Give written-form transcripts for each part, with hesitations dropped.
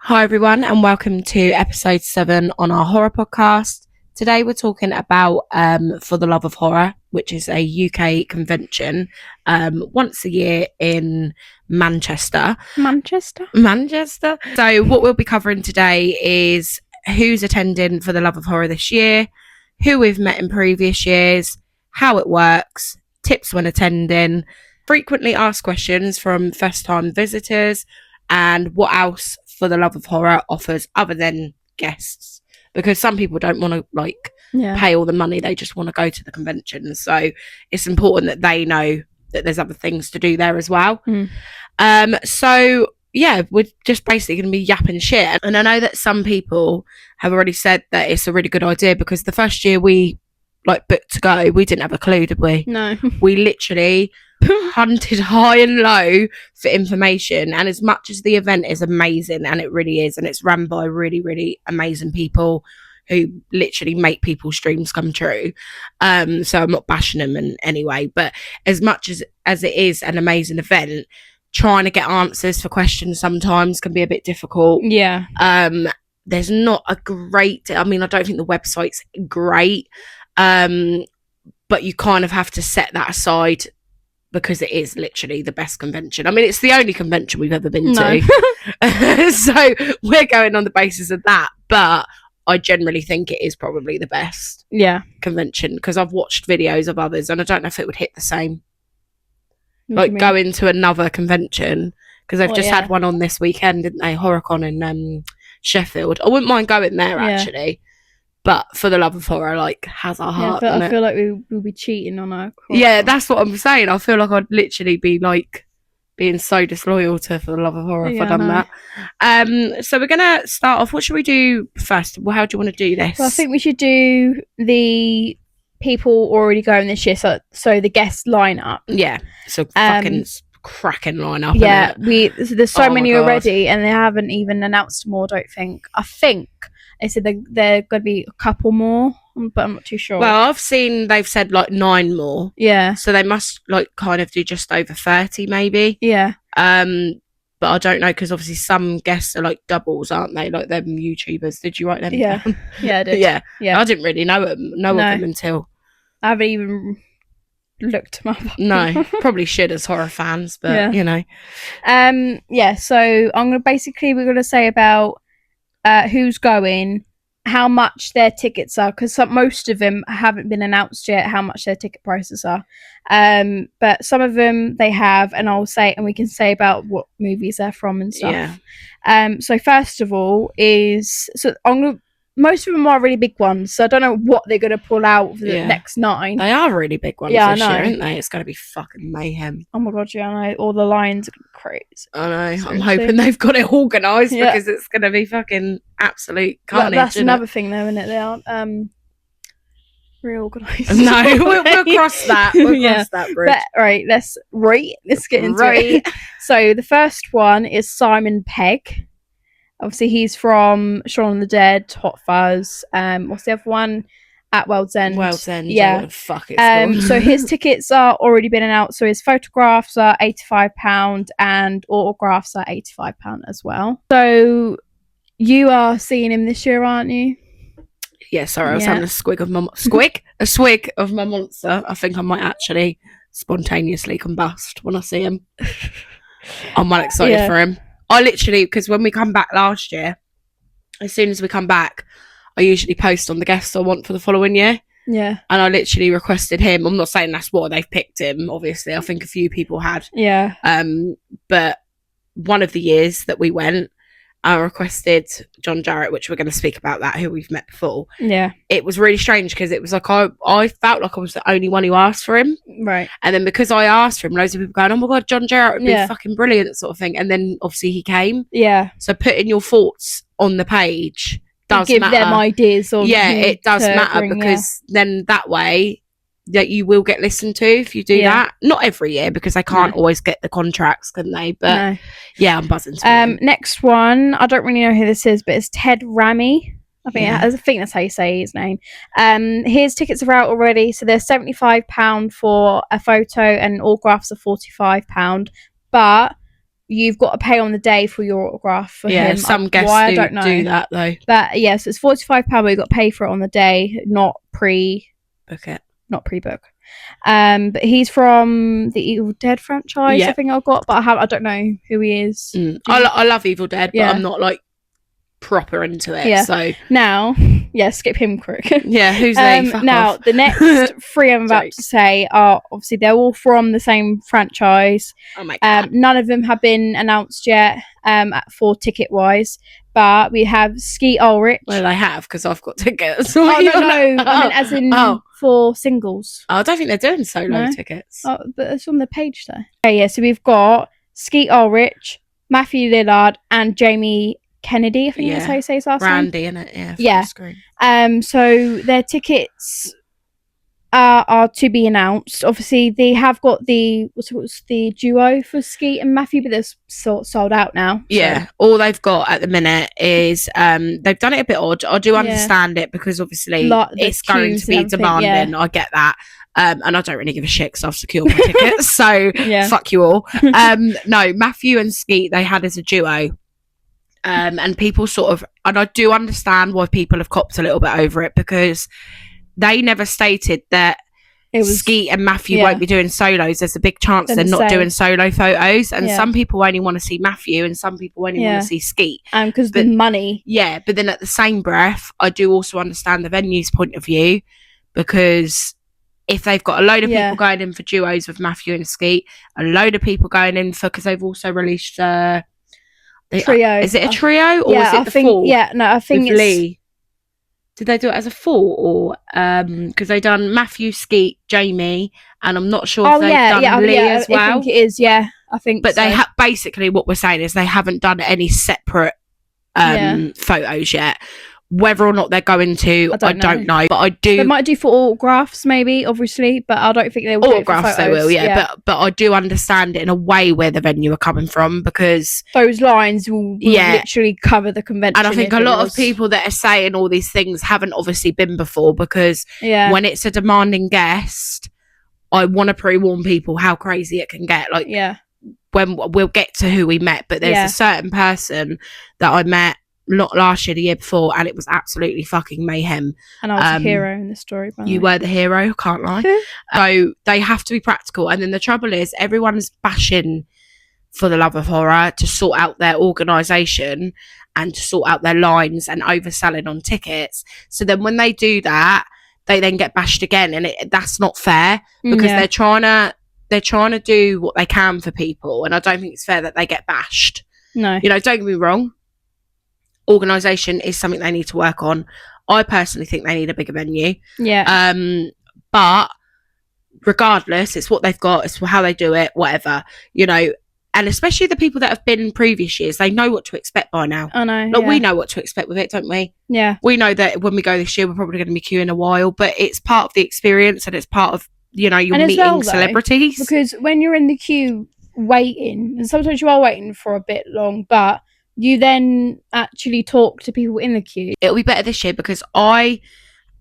Hi everyone and welcome to episode 7 on our horror podcast. Today we're talking about For the Love of Horror, which is a UK convention once a year in Manchester. So what we'll be covering today is who's attending For the Love of Horror this year, who we've met in previous years, how it works, tips when attending, frequently asked questions from first time visitors, and what else For the Love of Horror offers other than guests, because some people don't want to pay all the money, they just want to go to the convention, so it's important that they know that there's other things to do there as well. So yeah, we're just basically going to be yapping shit, and I know that some people have already said that it's a really good idea, because the first year we booked to go, we didn't have a clue, did we? No. We literally hunted high and low for information, and as much as the event is amazing, and it really is, and it's run by really, really amazing people who literally make people's dreams come true, so I'm not bashing them in any way, but as much as it is an amazing event, trying to get answers for questions sometimes can be a bit difficult. There's not a great, I don't think the website's great, but you kind of have to set that aside, because it is literally the best convention. It's the only convention we've ever been to. So we're going on the basis of that. But I generally think it is probably the best convention, because I've watched videos of others and I don't know if it would hit the same. Going to another convention, because they've just had one on this weekend, didn't they? HorrorCon in Sheffield. I wouldn't mind going there actually. But For the Love of Horror, has our heart. I feel like we'll be cheating on our horror. Yeah, that's what I'm saying. I feel like I'd literally be being so disloyal to For the Love of Horror if I'd done that. So we're gonna start off. What should we do first? Well, how do you want to do this? Well, I think we should do the people already going this year. So the guest lineup. Yeah. So fucking cracking lineup. Yeah, there's so many already, and they haven't even announced more. I think they said they're going to be a couple more, but I'm not too sure. Well, I've seen they've said 9 more. Yeah. So they must kind of do just over 30 maybe. Yeah. But I don't know, because obviously some guests are doubles, aren't they? Like them YouTubers. Did you write them down? Yeah, I did. Yeah. I didn't really know of them until... I haven't even looked them up. No, probably should as horror fans, but you know. So we're going to say about who's going, how much their tickets are, because most of them haven't been announced yet how much their ticket prices are, but some of them they have, and we can say about what movies they're from and stuff. So first of all most of them are really big ones, so I don't know what they're going to pull out for the next 9. They are really big ones this year, aren't they? It's going to be fucking mayhem. Oh my god, yeah, I know. All the lines are crazy. I know. Seriously. I'm hoping they've got it organised, because it's going to be fucking absolute carnage. That's another thing, though, isn't it? They aren't reorganised. No, we'll cross that. We'll cross that bridge. But, let's get into it. So the first one is Simon Pegg. Obviously, he's from Shaun of the Dead, Hot Fuzz. What's the other one? At World's End. World's End. Yeah. What the fuck it's called. So his tickets are already been announced. So his photographs are £85 and autographs are £85 as well. So you are seeing him this year, aren't you? Yeah. Sorry, I was having a swig of my monster. I think I might actually spontaneously combust when I see him. I'm well excited for him. I literally, because when we come back last year, as soon as we come back, I usually post on the guests I want for the following year. Yeah. And I literally requested him. I'm not saying that's why they've picked him, obviously. I think a few people had. Yeah. But one of the years that we went, I requested John Jarrett, which we're going to speak about that, who we've met before. Yeah. It was really strange, because it was I felt like I was the only one who asked for him. Right. And then because I asked for him, loads of people going, oh my God, John Jarrett would be fucking brilliant, sort of thing. And then obviously he came. Yeah. So putting your thoughts on the page does give matter. Them ideas. It does matter, because then that way that you will get listened to if you do that. Not every year, because they can't always get the contracts, can they? But I'm buzzing to next one, I don't really know who this is, but it's Ted Ramy. I think that's how you say his name. His tickets are out already, so they're £75 for a photo, and autographs are £45. But you've got to pay on the day for your autograph for him. Some guests I don't know. do that though. But yes, it's £45, but you've got to pay for it on the day, not book it. Not pre-book. But he's from the Evil Dead franchise, I think I've got, but I don't know who he is. I love Evil Dead, but I'm not like proper into it. So now, skip him quick. Who's they? Now off. the next 3 I'm about to say are obviously they're all from the same franchise. Oh my god! None of them have been announced yet for ticket wise, but we have Skeet Ulrich. Well, I have because I've got tickets. No, I mean as in for singles. I don't think they're doing solo tickets. Oh, but it's on the page there. Okay, so we've got Skeet Ulrich, Matthew Lillard, and Jamie Kennedy, I think that's how you say his last Randy, name. innit? Yeah. So their tickets are to be announced. Obviously, they have got the duo for Skeet and Matthew, but they're sold out now. Yeah, all they've got at the minute is they've done it a bit odd. I do understand it because obviously it's going to be demanding. I get that. And I don't really give a shit because I've secured my tickets. So fuck you all. No, Matthew and Skeet they had as a duo. And people and I do understand why people have copped a little bit over it because they never stated that Skeet and Matthew won't be doing solos. There's a big chance they're not doing solo photos, and some people only want to see Matthew and some people only want to see Skeet. Because the money. Yeah, but then at the same breath, I do also understand the venue's point of view because if they've got a load of people going in for duos with Matthew and Skeet, a load of people going in for, because they've also released trio. Is it a trio or is it the full? Yeah, no, I think it's Lee. Did they do it as a full or because they done Matthew, Skeet, Jamie, and I'm not sure if they've done Lee as well. I think it is. Yeah, I think. But they basically what we're saying is they haven't done any separate photos yet. Whether or not they're going to, I don't know. But I do. They might do for autographs, maybe, obviously, but I don't think they will. Autographs, they will, But I do understand it in a way where the venue are coming from because those lines will literally cover the convention. And I think a lot of people that are saying all these things haven't obviously been before because when it's a demanding guest, I want to pre-warn people how crazy it can get. Like, when we'll get to who we met, but there's a certain person that I met. Not last year, the year before, and it was absolutely fucking mayhem. And I was a hero in the story. You were the hero, can't lie. So they have to be practical. And then the trouble is, everyone's bashing for the love of horror to sort out their organisation and to sort out their lines and overselling on tickets. So then when they do that, they then get bashed again, and that's not fair because they're trying to do what they can for people, and I don't think it's fair that they get bashed. No, don't get me wrong. Organisation is something they need to work on. I personally think they need a bigger venue. But regardless, it's what they've got, it's how they do it, whatever, and especially the people that have been in previous years, they know what to expect by now. I know. We know what to expect with it, don't we? Yeah. We know that when we go this year, we're probably going to be queuing a while, but it's part of the experience and it's part of, you're meeting celebrities. Because when you're in the queue waiting, and sometimes you are waiting for a bit long, but you then actually talk to people in the queue. It'll be better this year because I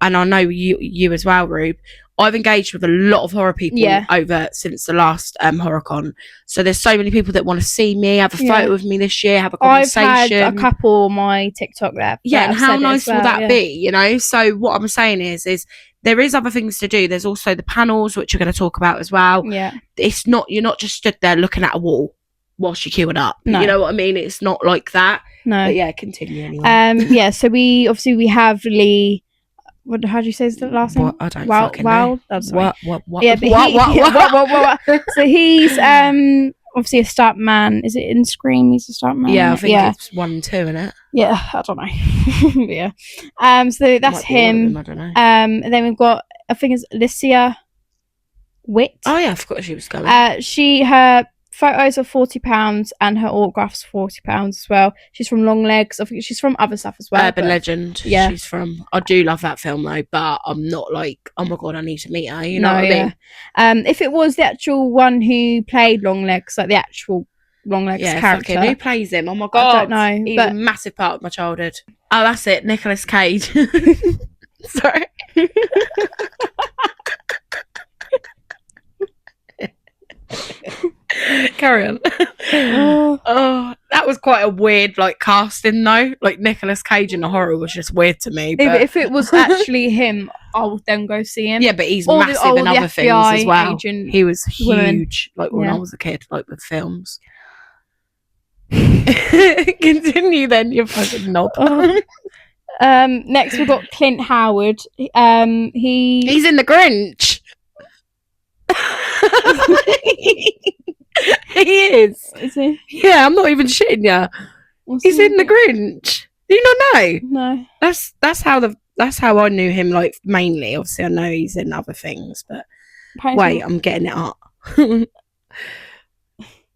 know you as well, Rube, I've engaged with a lot of horror people over since the last HorrorCon. So there's so many people that want to see me, have a photo with me this year, have a conversation. I've had a couple on my TikTok there. Yeah, and how nice will that be, So what I'm saying is there is other things to do. There's also the panels, which we're going to talk about as well. Yeah. You're not just stood there looking at a wall whilst you're queuing up. No. You know what I mean? It's not like that. No. But yeah, continue anyway. So we have Lee. How do you say his last name? What? I don't fucking know. What? Yeah, but what? So he's obviously a stunt man. Is it in Scream? He's a stunt man. Yeah, I think it's 1 and 2, isn't it? Yeah, I don't know. Yeah. So that's him. I don't know. And then we've got, I think it's Alicia Witt. Oh yeah, I forgot she was going. Her photos are £40 and her autographs £40 as well. She's from Longlegs. I think she's from other stuff as well. Urban Legend. Yeah, she's from. I do love that film though, but I'm not like, oh my god, I need to meet her. You know what I mean? If it was the actual one who played Longlegs, like the actual Longlegs character, who plays him? Oh my god, I don't know. He's a massive part of my childhood. Oh, that's it, Nicolas Cage. Sorry. Carry on. Oh, that was quite a weird like casting though. Like Nicolas Cage in a horror was just weird to me. But If it was actually him, I would then go see him. yeah, but he's Or massive in the other things FBI as well. agent He was woman. huge, like when Yeah. I was a kid, like with films. Continue then, you fucking knob. Next we've got Clint Howard. He's in the Grinch. He is. Is he? Yeah, I'm not even shitting ya. He's in the Grinch. Do you not know? No. That's how I knew him. Like mainly, obviously, I know he's in other things, but wait, I'm getting it up.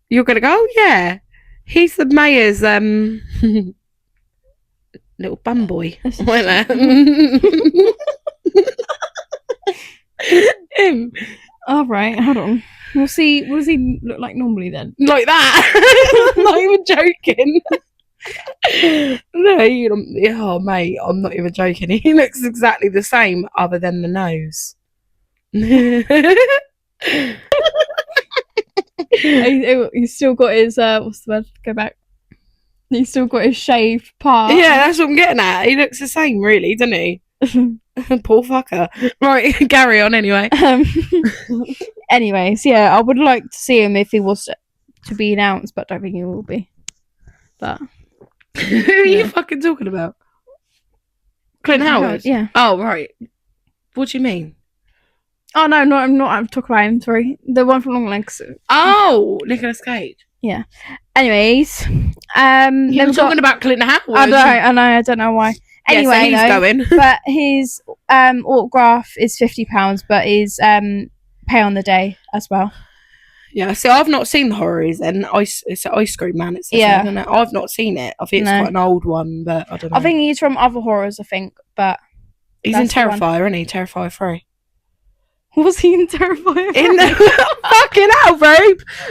You're gonna go? Oh, yeah, he's the mayor's little bum boy. Wait there. Him. All right, hold on. We'll see. What does he look like normally then? Like that. I'm not even joking. No, oh mate, I'm not even joking. He looks exactly the same, other than the nose. He's still got his what's the word? Go back. He's still got his shaved part. Yeah, that's what I'm getting at. He looks the same, really, doesn't he? Poor fucker. Right, carry on anyway. Anyways, yeah, I would like to see him if he was to be announced, but I don't think he will be. But who are you fucking talking about? Clint Howard? Yeah. Oh, right. What do you mean? Oh no, I'm not. I'm talking about him. Sorry, the one from Long Legs. Oh, Nicolas Cage. Yeah. Anyways, you were talking about Clint Howard. I know. I don't know why. Anyway, yeah, so he's going. But his autograph is £50, but his pay on the day as well. Yeah, so I've not seen the horrors, and it's an Ice Cream Man. It's yeah, isn't it? I've not seen it. I think it's quite an old one, but I don't know. I think he's from other horrors. I think, but he's in Terrifier, isn't he? Terrifier 3. Was he in Terrifier? In the fucking hell, bro!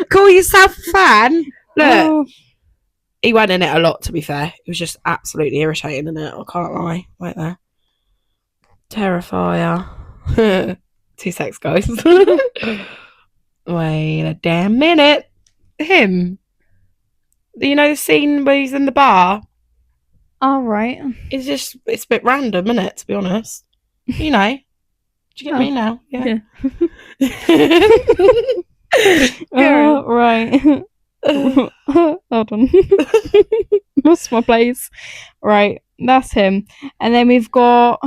Call yourself a fan. Look, he went in it a lot. To be fair, it was just absolutely irritating in it. I can't lie. Right there, Terrifier. 2 sex, guys. Wait a damn minute. Him. You know the scene where he's in the bar? All right. It's a bit random, isn't it, to be honest? You know. Do you get me now? Yeah. Right. Hold on. Lost my place. Right. That's him. And then we've got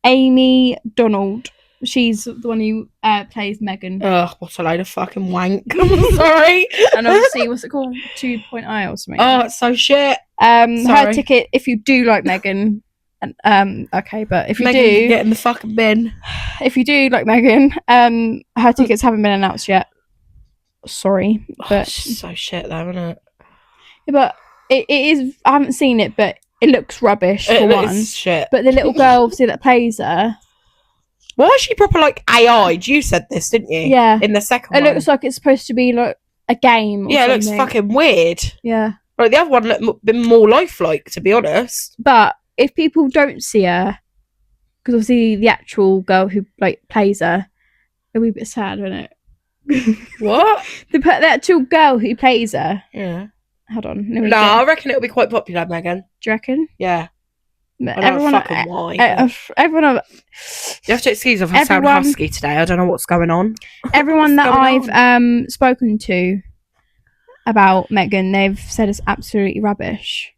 Amy Donald. She's the one who plays Megan. Ugh, what a load of fucking wank. I'm sorry. And obviously, what's it called? 2.0 or something. Oh, it's so shit. Her ticket, if you do like Megan, okay, but if you Megan, do, get in the fucking bin. If you do like Megan, her tickets haven't been announced yet. Sorry, but so shit though, isn't it? Yeah, but it is. I haven't seen it, but it looks rubbish for one. Shit. But the little girl, obviously, that plays her. Why is she proper like AI? You said this, didn't you? Yeah. In the second one. It looks like it's supposed to be like a game. Yeah, it looks fucking weird. Yeah. Like the other one looked been more lifelike, to be honest. But if people don't see her, because obviously the actual girl who like plays her, it'll be a bit sad, isn't it? What? The actual girl who plays her. Yeah. Hold on. No, I reckon it'll be quite popular, Megan. Do you reckon? Yeah. Everyone, you have to excuse if I sound husky today. I don't know what's going on. Everyone that I've spoken to about Megan, they've said it's absolutely rubbish.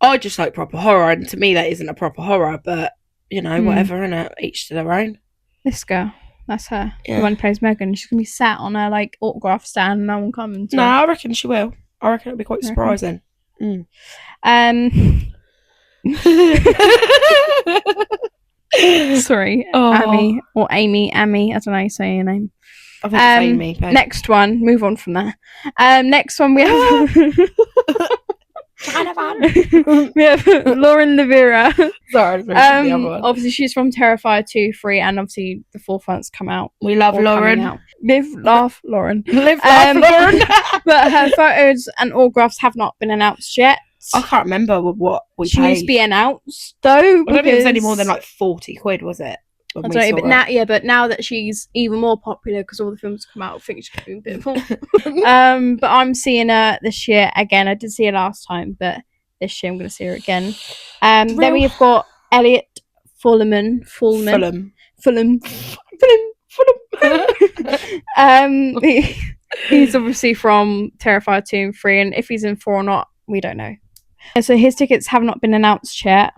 I just like proper horror, and to me that isn't a proper horror, but you know, whatever, innit? Each to their own. This girl, that's her. Yeah. The one who plays Megan. She's gonna be sat on her like autograph stand and no one coming to No, her. I reckon she will. I reckon it'll be quite surprising. Sorry, Amy or Amy. I don't know how you say your name. I think it's Amy. Babe. Next one. Move on from that. Next one we have. We have Lauren Levera. Sorry, the other one. Obviously she's from Terrifier 2, 3, and obviously the 4th one's come out. We love Lauren. Live, laugh, Lauren. Live, laugh, Lauren. But her photos and autographs have not been announced yet. I can't remember what we paid. She needs to be announced though. I don't think it was any more than like 40 quid, was it? when I we don't saw know, but now that she's even more popular because all the films come out, I think she's doing a bit more. But I'm seeing her this year again. I did see her last time, but this year I'm going to see her again. Then we've got Elliot Fulham. He's obviously from Terrifier 2 and 3, and if he's in 4 or not, we don't know. So his tickets have not been announced yet.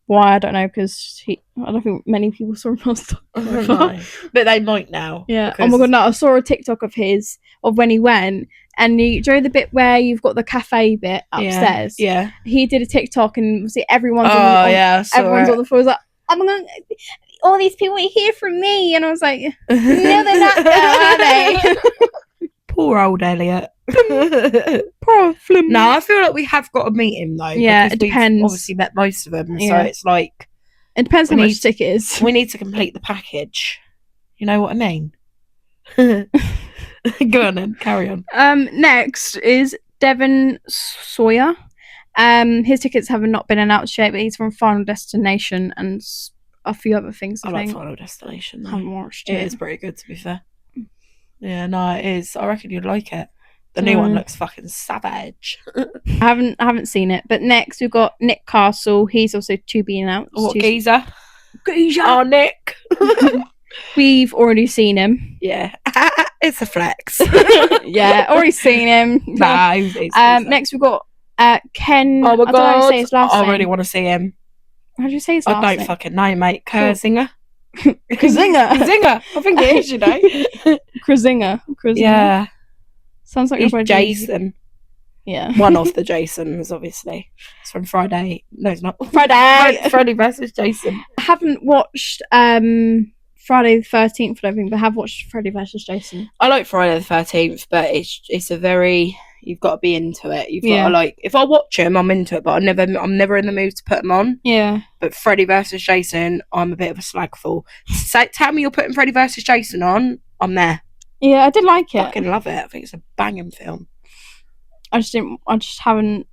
Why, I don't know, because I don't think many people saw him last time. No. But they might now. Yeah. Because... Oh my god, no, I saw a TikTok of his, of when he went, and do you know the bit where you've got the cafe bit upstairs? Yeah. He did a TikTok, and see everyone's everyone's on the floor. Was like, I'm gonna, all these people are here from me, and I was like, no, they're not, are they? Poor old Elliot. Problem. No, I feel like we have got to meet him though. Yeah, it depends. We've obviously met most of them, Yeah. so it's like it depends how much ticket is. We need to complete the package. You know what I mean? Go on then, carry on. Next is Devon Sawyer. His tickets have not been announced yet, but he's from Final Destination and a few other things. I like Final Destination. Though. I haven't watched it. It is pretty good, to be fair. Yeah, no, it is. I reckon you'd like it. The new one looks fucking savage. I haven't seen it. But next we've got Nick Castle. He's also to be announced. What, geezer? Oh, Nick. We've already seen him. Yeah. It's a flex. Yeah, already seen him. Next we've got Ken. Oh my god. I don't know how to say his last name. I really want to see him. How do you say his last name? I don't fucking know, mate. Kurzinger. Krasinga. I think it is, you know. Krasinga. Yeah. Sounds like he's Jason. Yeah. One of the Jasons, obviously. It's from Friday. No, it's not. Friday versus Jason. I haven't watched Friday the 13th, I don't think, but I have watched Friday versus Jason. I like Friday the 13th, but it's a very... You've got to be into it. You've got to like... If I watch him, I'm into it, but I'm never in the mood to put them on. Yeah. But Freddy versus Jason, I'm a bit of a slagful. So tell me you're putting Freddy versus Jason on, I'm there. Yeah, I did like it. I fucking love it. I think it's a banging film. I just haven't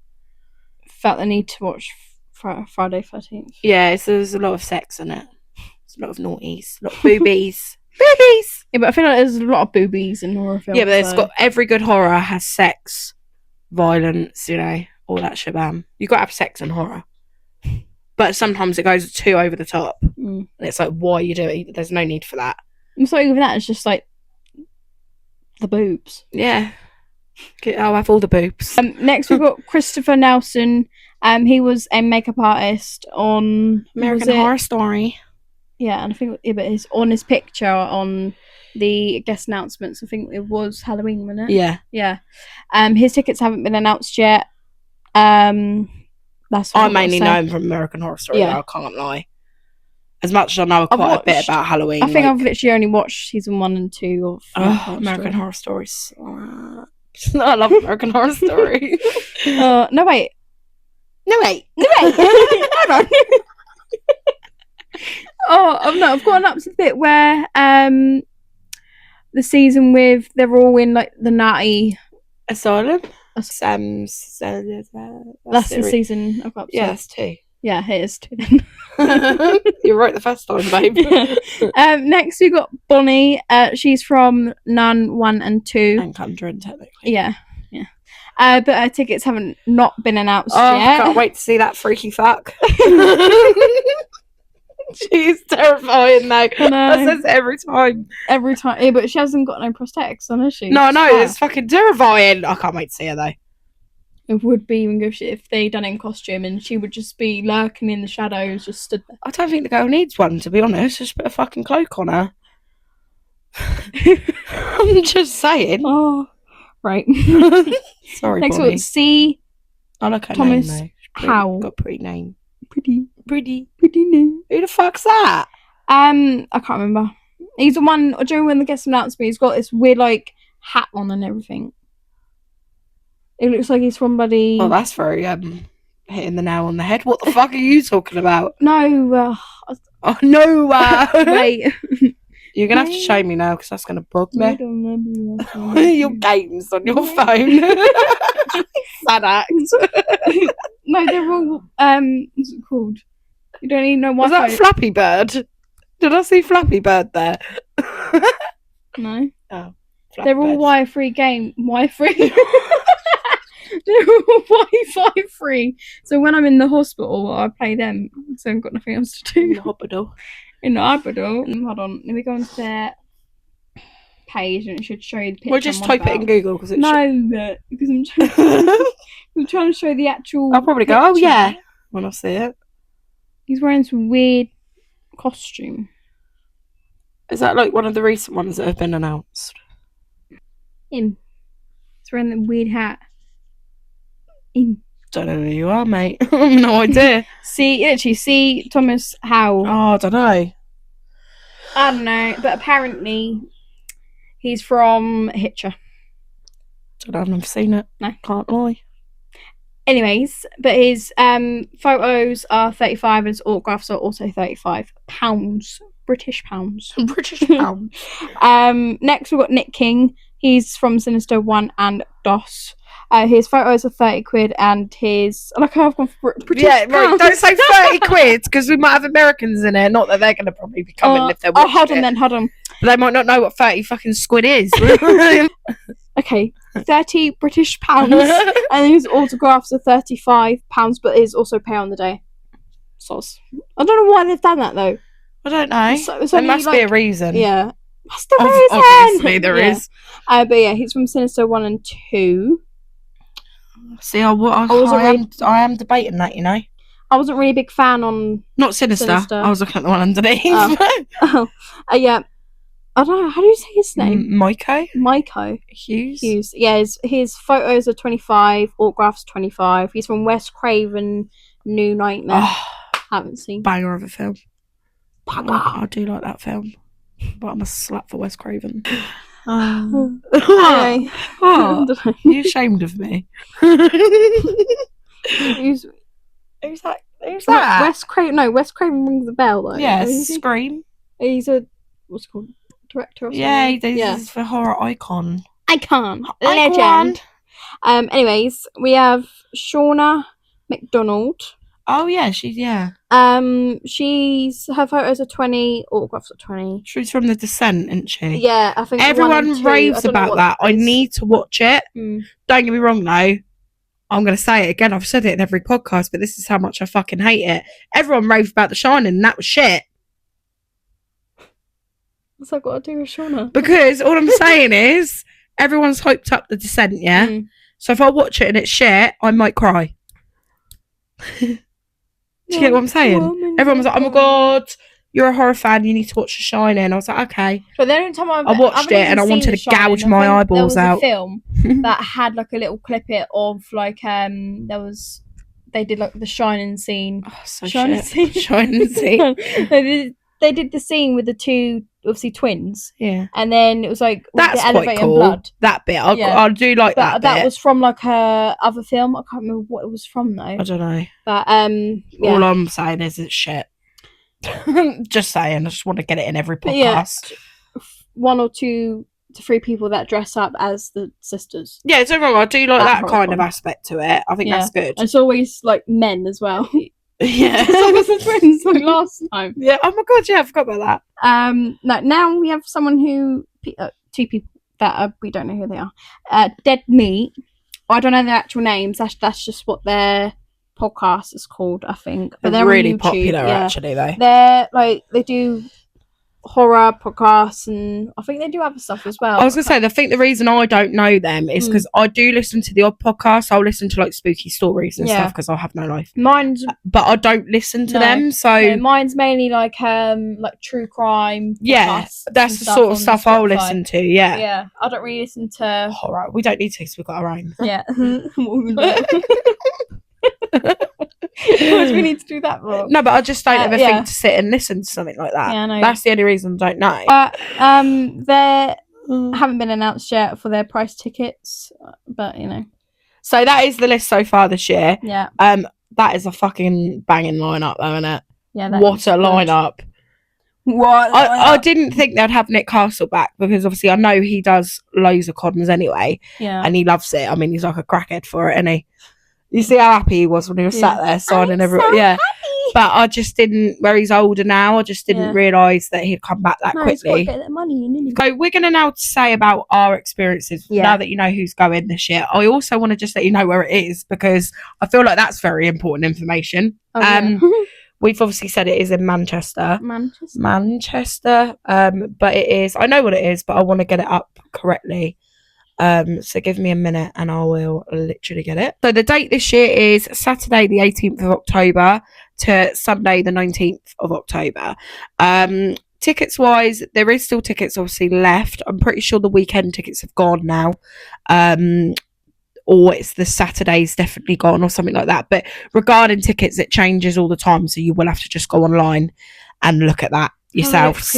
felt the need to watch Friday 13th. Yeah, there's a lot of sex in it. There's a lot of naughties, a lot of boobies. Boobies! Yeah, but I feel like there's a lot of boobies in horror films. Yeah, but it's got every good horror has sex, violence, you know, all that shabam. You've got to have sex in horror. But sometimes it goes too over the top. And it's like, why are you doing it? There's no need for that. It's not even that, it's just like the boobs. Yeah. I'll have all the boobs. Next we've got Christopher Nelson. He was a makeup artist on American Horror Story. Yeah, and I think but it's on his picture on the guest announcements. I think it was Halloween, wasn't it? Yeah. Yeah. His tickets haven't been announced yet. That's I mainly know him from American Horror Story, though, I can't lie. As much as I know quite a bit about Halloween. I think I've literally only watched season 1 and 2 of American Horror Stories. I love American Horror Story. No, wait. Hold on. I've gotten up to the bit where the season with they're all in like the Natty Asylum. That's the season I've got up to. Yeah, that's 2. Yeah, it is 2 then. You're right the first time, babe. Next we got Bonnie. She's from Nun 1 and 2. And Conjuring, technically. Yeah. But her tickets haven't not been announced yet. I can't wait to see that freaky fuck. She's terrifying though. That says it every time. Yeah, but she hasn't got no prosthetics on, has she? No, it's fucking terrifying. I can't wait to see her though. It would be even good if they done it in costume and she would just be lurking in the shadows, just stood there. I don't think the girl needs one, to be honest. Just put a fucking cloak on her. I'm just saying. Oh, right. Sorry, Next Bonnie. one, C. I like her Thomas name though. Howell. Got a pretty name. Pretty name. Who the fuck's that? I can't remember. He's the one during when the guest announced me. He's got this weird like hat on and everything. It looks like he's from bloody. Oh, that's very hitting the nail on the head. What the fuck are you talking about? No. Oh no! Wait. You're gonna have to show me now because that's gonna bug me. Your games on your phone. Sad act. No, they're all what's it called? You don't even know what. Was that Flappy Bird? Did I see Flappy Bird there? No. Oh, They're all wire-free game. Wire-free? They're all Wi-Fi free. So when I'm in the hospital, I play them. So I've got nothing else to do. In the hospital. In the hospital. Hold on. Let me go onto their page and it should show you the picture. We'll just type it in Google because because I'm trying to show the actual. I'll probably go, oh yeah, when I see it. He's wearing some weird costume. Is that like one of the recent ones that have been announced? Him. He's wearing the weird hat. Him. Don't know who you are, mate. I have no idea. See Thomas Howell. Oh, I don't know. I don't know, but apparently he's from Hitcher. Don't know, I've never seen it. No. Can't lie. Anyways, but his photos are 35 and his autographs are also 35 pounds. British pounds. British pound. Next we've got Nick King. He's from Sinister 1 and DOS. His photos are 30 quid and his... Like I've gone for British pounds. Right, don't say 30 quid because we might have Americans in there. Not that they're going to probably be coming if they're watching hold on. But they might not know what 30 fucking squid is. Okay, 30 British pounds. And his autographs are 35 pounds, but is also pay on the day. Soz. I don't know why they've done that though. I don't know. So there must be a reason. Yeah. That's the reason. Obviously there is. But yeah, he's from Sinister 1 and 2. See, I am debating that, you know. I wasn't really a big fan on... Not Sinister. I was looking at the one underneath. Yeah. I don't know. How do you say his name? Myko Hughes. Yeah, his photos are 25, autographs 25. He's from Wes Craven, New Nightmare. Oh, haven't seen. Banger of a film. I do like that film. But I'm a slut for Wes Craven. Anyway. You ashamed of me? Who's that? Who's that? Wes Craven. No, Wes Craven rings a bell though. Yeah, Scream. He's a what's it called, director or something. Yeah, he's the horror icon. Legend. Anyways, we have Shauna McDonald. Oh yeah, she's her photos are 20, autographs are 20. She's from The Descent, isn't she? Yeah, I think everyone raves about that. I need to watch it. Don't get me wrong though. I'm going to say it again. I've said it in every podcast, but this is how much I fucking hate it. Everyone raved about The Shining, and that was shit. What's that got to do with Shauna? Because all I'm saying is everyone's hyped up The Descent, yeah. So if I watch it and it's shit, I might cry. Do you get what I'm saying? Everyone was like, "Oh my god, you're a horror fan. You need to watch The Shining." I was like, "Okay." But the only time I watched it and I wanted to gouge my eyeballs out. There was a film that had like a little clip of like they did like the Shining scene. Oh, so Shining scene. They did the scene with the two obviously twins. Yeah. And then it was like that's the elevator quite cool. Blood. That bit, I do like that bit. That was from like her other film. I can't remember what it was from though. I don't know. But all I'm saying is it's shit. Just saying. I just want to get it in every podcast. Yeah, 1 or 2 to 3 people that dress up as the sisters. Yeah, don't wrong. I do like that kind of aspect to it. I think that's good. And it's always like men as well. Yeah. It's always the twins like last time. Yeah. Oh my god, yeah, I forgot about that. Now we have someone who 2 people that we don't know who they are. Dead Meat. I don't know their actual names. That's just what their podcast is called, I think. But they're really on YouTube, popular actually though. They're like they do horror podcasts and I think they do other stuff as well. I was gonna say, I think the reason I don't know them is because I do listen to the odd podcast. I'll listen to like spooky stories and stuff because I have no life. But I don't listen to them. So mine's mainly like true crime. Yeah, that's the sort of stuff I'll listen to. Yeah. Yeah, I don't really listen to horror. We don't need to because we've got our own. Yeah. We need to do that for? No, but I just don't ever think to sit and listen to something like that. Yeah, I know. That's the only reason I don't know. But they haven't been announced yet for their price tickets, but you know. So that is the list so far this year. Yeah. That is a fucking banging lineup, though, isn't it? Yeah. What a lineup! What? I didn't think they'd have Nick Castle back because obviously I know he does loads of cons anyway. Yeah. And he loves it. I mean, he's like a crackhead for it, isn't he? You see how happy he was when he was sat there signing everyone. Yeah. But I just didn't, where he's older now, I just didn't realise that he'd come back that quickly. He's got to get that money in, isn't he? So we're going to now say about our experiences now that you know who's going this year. I also want to just let you know where it is, because I feel like that's very important information. We've obviously said it is in Manchester. Manchester. But it is, I know what it is, but I want to get it up correctly. So give me a minute and I will literally get it. So the date this year is Saturday the 18th of October to Sunday the 19th of October. Tickets wise, there is still tickets obviously left. I'm pretty sure the weekend tickets have gone now. Or it's the Saturday's definitely gone or something like that. But regarding tickets, it changes all the time, so you will have to just go online and look at that yourselves.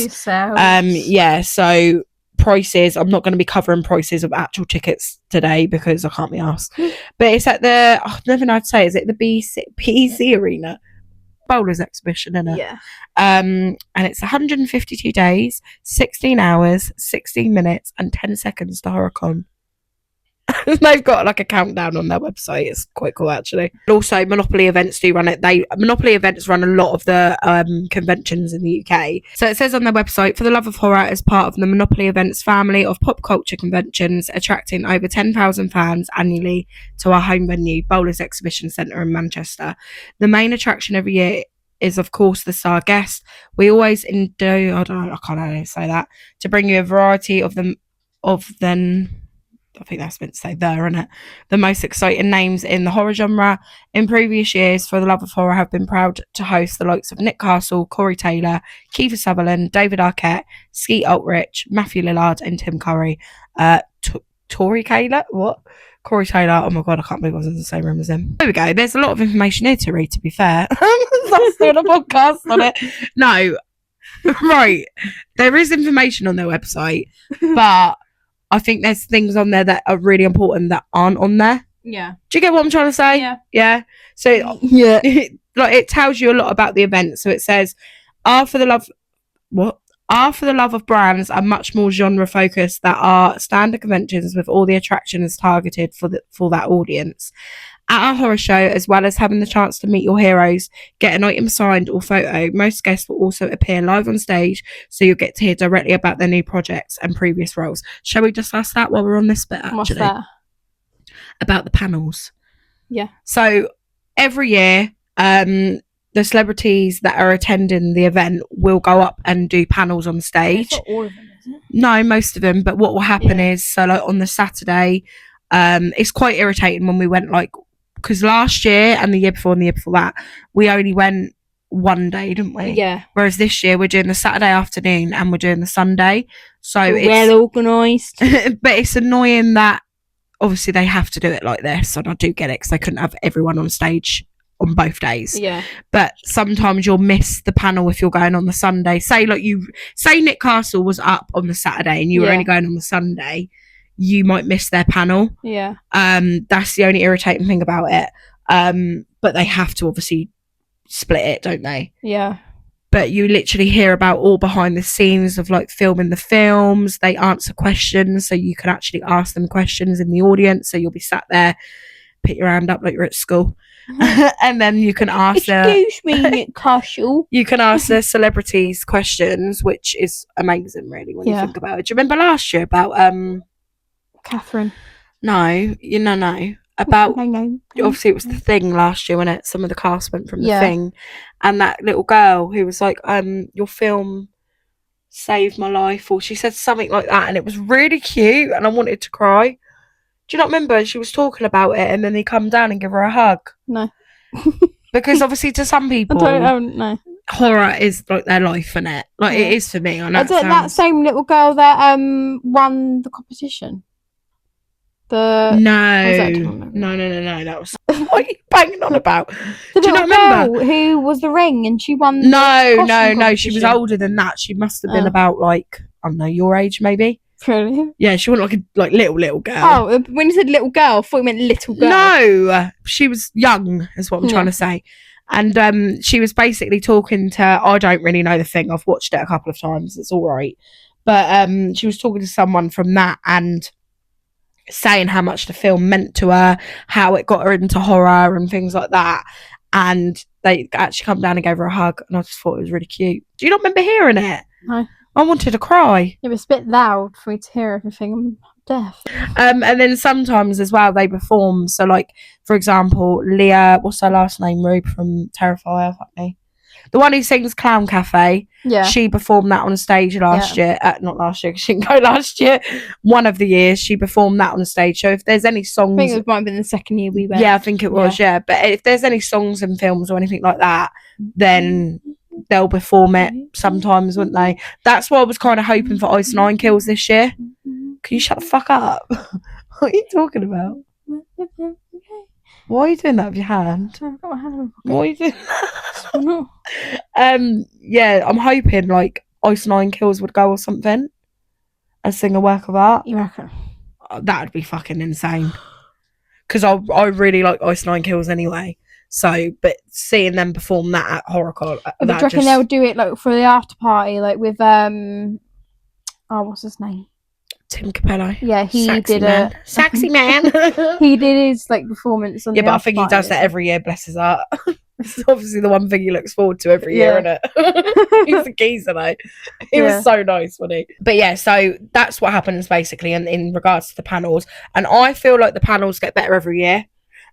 So prices, I'm not going to be covering prices of actual tickets today because I can't be asked. But it's at the, I never know how to say, is it the BC Arena? Bowlers exhibition, isn't it? Yeah. And it's 152 days, 16 hours, 16 minutes and 10 seconds to Horicon. They've got like a countdown on their website. It's quite cool actually. Also, Monopoly events do run it. Monopoly events run a lot of the conventions in the UK. So it says on their website, for the love of horror, as part of the Monopoly events family of pop culture conventions, attracting over 10,000 fans annually to our home venue, Bowlers Exhibition Centre in Manchester. The main attraction every year is of course the star guest. We always do, I can't say that, to bring you a variety of them I think that's meant to say there, isn't it? The most exciting names in the horror genre. In previous years, For the Love of Horror have been proud to host the likes of Nick Castle, Corey Taylor, Kiefer Sutherland, David Arquette, Skeet Ulrich, Matthew Lillard and Tim Curry. Corey Taylor? What? Corey Taylor. Oh my God, I can't believe I was in the same room as him. There we go. There's a lot of information here to read, to be fair. I'm doing a podcast on it. No. Right. There is information on their website, but I think there's things on there that are really important that aren't on there. Yeah. Do you get what I'm trying to say? Yeah. Yeah. So like it tells you a lot about the event. So it says, are for the love of brands are much more genre focused that are standard conventions with all the attractions targeted for that audience. At our horror show, as well as having the chance to meet your heroes, get an item signed or photo, most guests will also appear live on stage, so you'll get to hear directly about their new projects and previous roles. Shall we discuss that while we're on this bit, actually? What's that? About the panels. Yeah. So every year, the celebrities that are attending the event will go up and do panels on stage. Not all of them, is it? No, most of them. But what will happen is, so like on the Saturday, it's quite irritating when we went like, because last year and the year before and the year before that, we only went one day, didn't we? Yeah. Whereas this year we're doing the Saturday afternoon and we're doing the Sunday. So it's well organised. But it's annoying that obviously they have to do it like this, and I do get it because they couldn't have everyone on stage on both days. Yeah. But sometimes you'll miss the panel if you're going on the Sunday. Say Nick Castle was up on the Saturday and you were only going on the Sunday, you might miss their panel. Yeah. That's the only irritating thing about it. But they have to obviously split it, don't they? Yeah. But you literally hear about all behind the scenes of like filming the films. They answer questions, so you can actually ask them questions in the audience. So you'll be sat there, put your hand up like you're at school. And then you can ask Excuse me, Nick Castle. You can ask the celebrities questions, which is amazing really when you think about it. Do you remember last year about Catherine? No. About no. Obviously it was the Thing last year when some of the cast went from the Thing, and that little girl who was like, your film saved my life, or she said something like that, and it was really cute and I wanted to cry. Do you not remember? She was talking about it and then they come down and give her a hug. No. Because obviously to some people I don't know. Horror is like their life, isn't it? Like it is for me. I know is it that same little girl that won the competition? No. That was what are you banging on about? Do you not remember? Girl who was the ring and she won? No. She was older than that. She must have been about like, I don't know, your age maybe. Really? Yeah, she wasn't like a little girl. Oh, when you said little girl, I thought you meant little girl. No, she was young, is what I'm trying to say. And she was basically talking to, I don't really know the Thing. I've watched it a couple of times. It's all right. But she was talking to someone from that and saying how much the film meant to her, how it got her into horror and things like that. and they actually come down and gave her a hug, and I just thought it was really cute. Do you not remember hearing it? No. I wanted to cry. It was a bit loud for me to hear everything. I'm deaf. And then sometimes as well they perform. So like, for example, Leah, what's her last name? Rube from Terrifier, fuck me. The one who sings Clown Cafe. Yeah. She performed that on stage last year. Not last year, because she didn't go last year. One of the years she performed that on stage. So if there's any songs... I think it might have been the second year we went. Yeah, I think it was, yeah. But if there's any songs and films or anything like that, then they'll perform it sometimes, wouldn't they? That's why I was kind of hoping for Ice Nine Kills this year. Can you shut the fuck up? What are you talking about? Why are you doing that with your hand? I've got my hand in my pocket. Why are you doing that? Yeah, I'm hoping like Ice Nine Kills would go or something and sing a work of art. You reckon? That would be fucking insane. Because I really like Ice Nine Kills anyway. So, but seeing them perform that at HorrorCon, Do you reckon they'll do it like for the after party, like with what's his name? Tim Capello. Yeah, he Sexy did man. Sexy man. He did his like performance on. Yeah, the but I after think he party, does that every year. Bless his heart. It's obviously the one thing he looks forward to every year, isn't it? He's a geezer though. He was so nice, wasn't he? But yeah, so that's what happens basically in regards to the panels. And I feel like the panels get better every year.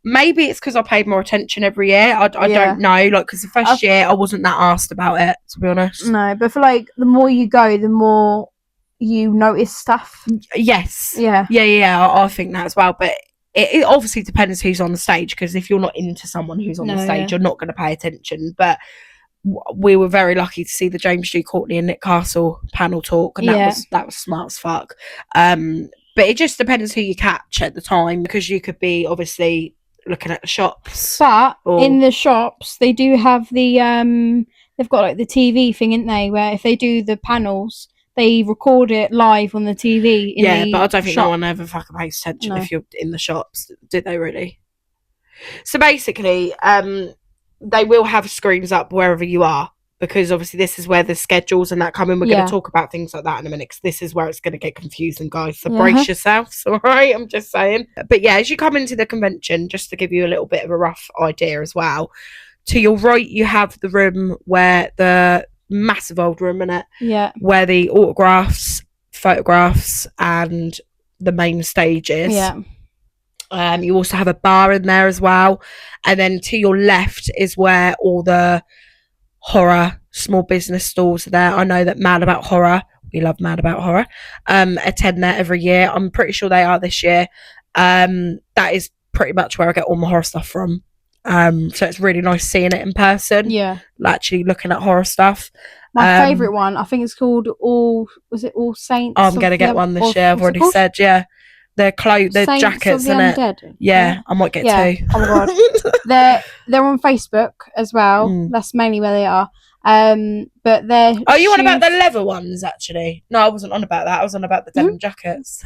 Maybe it's because I paid more attention every year. I don't know. Like, because the first year I wasn't that asked about it, to be honest. No, but for like the more you go, the more you notice stuff. Yes. Yeah. I think that as well. But it obviously depends who's on the stage, because if you're not into someone who's on the stage, you're not going to pay attention. But we were very lucky to see the James J. Courtney and Nick Castle panel talk, and that was smart as fuck. But it just depends who you catch at the time, because you could be obviously looking at the shops. But in the shops, they do have the they've got like the TV thing, ain't they? Where if they do the panels, they record it live on the TV. But I don't think no one ever fucking pays attention if you're in the shops. Did they really? So basically, they will have screens up wherever you are, because obviously this is where the schedules and that come in. We're going to talk about things like that in a minute, because this is where it's going to get confusing, guys. So brace yourselves, all right? I'm just saying. But yeah, as you come into the convention, just to give you a little bit of a rough idea as well, to your right, you have the room where the massive old room in it, where the autographs, photographs, and the main stage is. You also have a bar in there as well, and then to your left is where all the horror small business stalls are there. I know that Mad About Horror, we love Mad About Horror, attend there every year. I'm pretty sure they are this year. That is pretty much where I get all my horror stuff from. So it's really nice seeing it in person. Actually looking at horror stuff. My favourite one, I think it's called All Saints? I'm gonna get one this year. I've already said, their clothes, their jackets, and it. I might get two. Oh my god, they're on Facebook as well. That's mainly where they are. But they're. Are you on about the leather ones? Actually, no, I wasn't on about that. I was on about the denim jackets.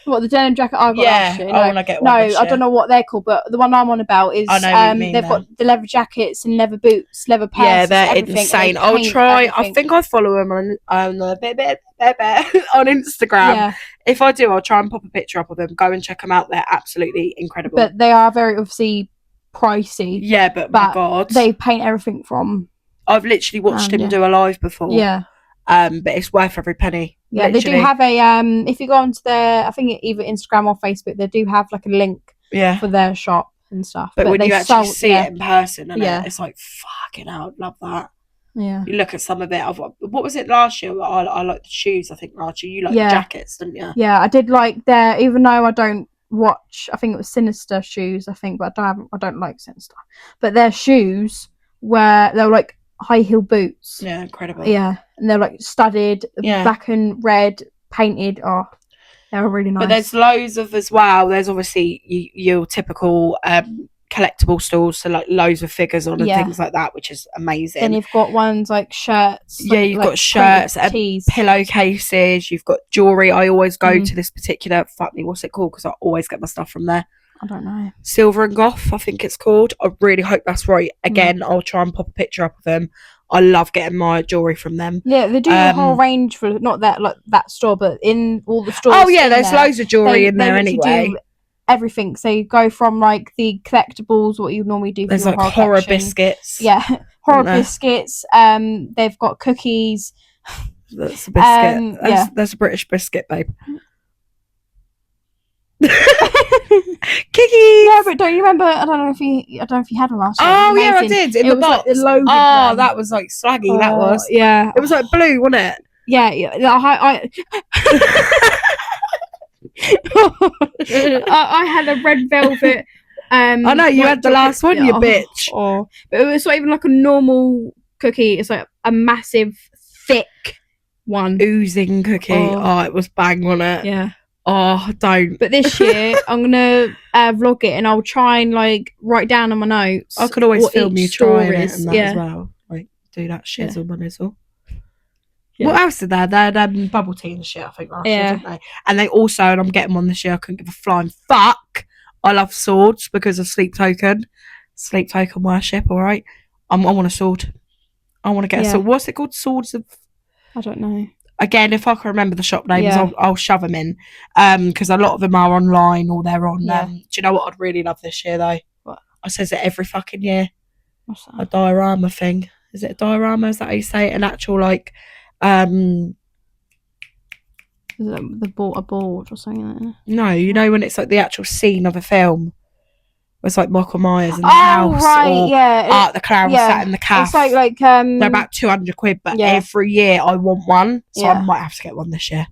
What, the denim jacket I got last year? No, I want to get one. No, I don't know what they're called, but the one I'm on about is they've got the leather jackets and leather boots, leather pants. Yeah, they're insane. I'll try. Everything. I think I follow them on on Instagram. If I do, I'll try and pop a picture up of them. Go and check them out. They're absolutely incredible. But they are very obviously pricey. Yeah, but my god, they paint everything from. I've literally watched him do a live before. But it's worth every penny. Yeah, literally. They do have a if you go onto their, I think either Instagram or Facebook, they do have like a link for their shop and stuff. But when you actually see it in person, it's like fucking hell, I'd love that. Yeah. You look at some of it. What was it last year? I liked the shoes. I think last year you liked the jackets, didn't you? Yeah, I did like their. Even though I don't watch, I think it was Sinister shoes. I think, but I don't like Sinister. But their shoes were like high heel boots. Yeah, incredible. Yeah, and they're like studded, black and red, painted. Oh, they were really nice. But there's loads of as well. There's obviously your typical collectible stores, so like loads of figures on and things like that, which is amazing. Then you've got ones like shirts. You've got shirts, pillowcases. You've got jewelry. I always go to this particular. What's it called? Because I always get my stuff from there. I don't know. Silver and Goth, I think it's called. I really hope that's right. Again, I'll try and pop a picture up of them. I love getting my jewelry from them. Yeah, they do a whole range for not that like that store, but in all the stores. Oh yeah, there's loads of jewelry in there anyway. everything. So you go from like the collectibles, what you normally do for There's your like horror collection. biscuits. Yeah, horror there? biscuits. They've got cookies. That's a biscuit. Yeah. That's a British biscuit, babe. Kiki. Yeah, but don't you remember? I don't know if you had one last year. Oh yeah, I did. In the box. Like the loaded one. That was like slaggy. That was. Yeah. It was like blue, wasn't it? Yeah. I had a red velvet. I know you had the last one, you bitch. But it was not even like a normal cookie. It's like a massive, thick one, oozing cookie. Oh, it was bang, wasn't it? Yeah. Oh, don't. But this year, I'm gonna vlog it, and I'll try and like write down on my notes. I could always film you trying it and that as well. Like do that shizzle my nizzle. Yeah. What else did they? They had bubble tea and shit, I think, last year, didn't they? And they also, and I'm getting one this year, I couldn't give a flying fuck. I love swords because of sleep token worship, alright? I want a sword. I want to get a sword. What's it called? Swords of... I don't know. Again, if I can remember the shop names, I'll shove them in. Because a lot of them are online or they're on... do you know what I'd really love this year, though? What? I says it every fucking year. What's that? A diorama thing. Is it a diorama? Is that how you say it? An actual, like... Is it a board or something like that? No, you know when it's like the actual scene of a film. It's like Michael Myers in the house, or Art the Clown sat in the cafe. It's like they're about £200, but every year I want one, so I might have to get one this year.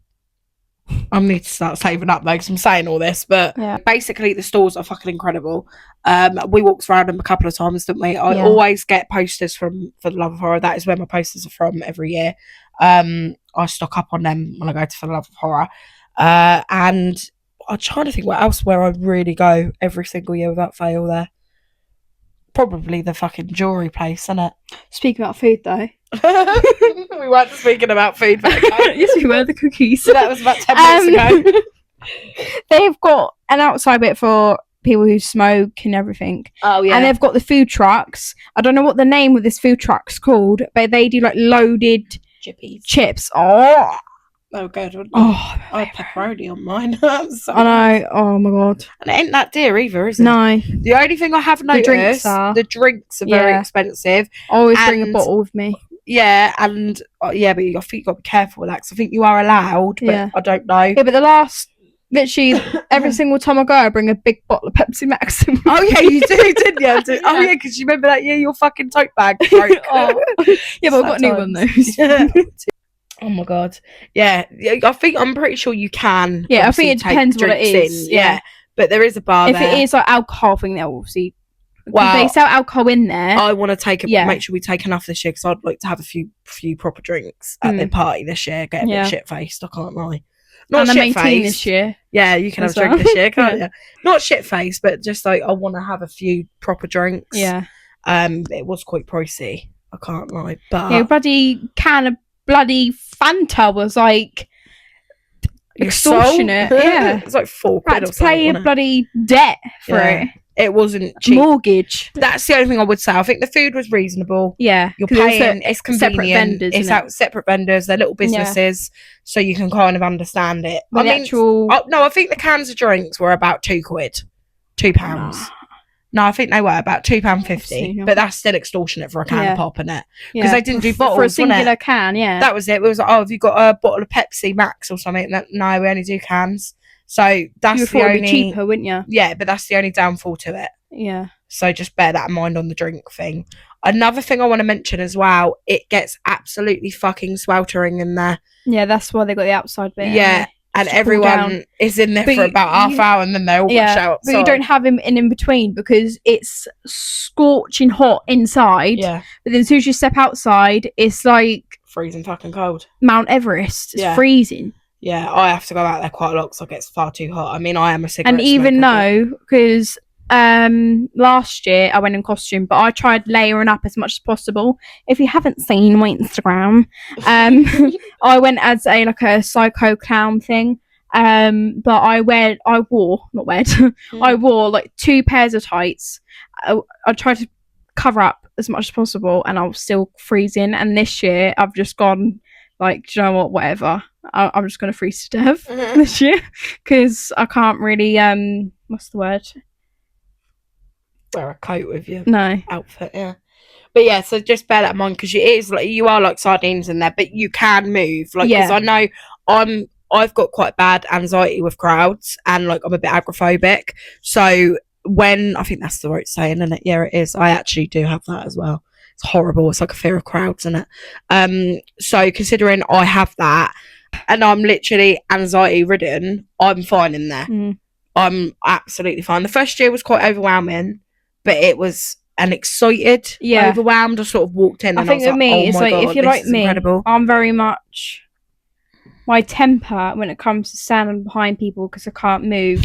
I need to start saving up though, because I'm saying all this, but basically the stores are fucking incredible. We walked around them a couple of times, didn't we? I always get posters for the Love of Horror. That is where my posters are from every year. I stock up on them when I go to For the Love of Horror, and I'm trying to think what else where I really go every single year without fail there. Probably the fucking jewellery place, isn't it? Speaking about food though. We weren't speaking about food back then. Yes, we were. The cookies. So that was about 10 minutes ago. They've got an outside bit for people who smoke and everything. Oh yeah. And they've got the food trucks. I don't know what the name of this food truck's called, but they do like loaded chips. Oh good. I had pepperoni on mine. I know. Oh my god. And it ain't that dear either, is it? No. The only thing I have noticed, the drinks are very expensive. I always bring a bottle with me. Yeah, and but I think you've got to be careful with that, because I think you are allowed, but I don't know. Yeah, but literally every single time I go, I bring a big bottle of Pepsi Max. Oh yeah, you do, didn't you? Oh yeah, because you remember that year your fucking tote bag broke. Yeah, but I've got a new one though. Oh my god. Yeah, I'm pretty sure you can. Yeah, I think it depends what it is. Yeah, but there is a bar if there. It is like alcohol thing, they'll obviously. Well, they sell alcohol in there. I want to make sure we take enough this year, because I'd like to have a few proper drinks at the party this year. Get a bit shit faced. I can't lie. Not shit faced this year. Yeah, you can have a drink this year, can't you? Not shit faced, but just like I want to have a few proper drinks. Yeah. It was quite pricey. I can't lie, but yeah, bloody can of bloody Fanta was like extortionate. Yeah, it's like £4. I had to pay a bloody debt for it. It wasn't cheap. Mortgage. That's the only thing I would say. I think the food was reasonable. Yeah, you're paying. It's convenient. Separate vendors. It's out separate vendors. They're little businesses, so you can kind of understand it. I think the cans of drinks were about £2, £2. No, I think they were about £2.50, but that's still extortionate for a can of pop, isn't it? Because they didn't do bottles for a singular can. Yeah, that was it. It was like, have you got a bottle of Pepsi Max or something? No, we only do cans. So that's the only cheaper, wouldn't you? Yeah, but that's the only downfall to it. Yeah. So just bear that in mind on the drink thing. Another thing I want to mention as well, it gets absolutely fucking sweltering in there. Yeah, that's why they got the outside bit. Yeah, and everyone is in there for about half hour, and then they all rush out. But you don't have him in between, because it's scorching hot inside. Yeah. But then as soon as you step outside, it's like freezing fucking cold. Mount Everest. It's freezing. Yeah, I have to go out there quite a lot because it gets far too hot. I mean, I am a cigarette smoker. And even though, because last year I went in costume, but I tried layering up as much as possible. If you haven't seen my Instagram, I went as a psycho clown thing. But I wore like 2 pairs of tights. I tried to cover up as much as possible, and I was still freezing. And this year I've just gone like, do you know what, whatever. I'm just going to freeze to death this year because I can't really what's the word? Wear a coat with your outfit, yeah. But yeah, so just bear that in mind because it is like you are like sardines in there, but you can move. Like, because I know I've got quite bad anxiety with crowds, and like I'm a bit agoraphobic. So when I think that's the right saying, isn't it? Yeah, it is. I actually do have that as well. It's horrible. It's like a fear of crowds, isn't it? So considering I have that, and I'm literally anxiety ridden, I'm fine in there. I'm absolutely fine. The first year was quite overwhelming, but it was an excited, overwhelmed. I sort of walked in. I think with me, it's like if you're like me, incredible. I'm very much my temper when it comes to standing behind people because I can't move.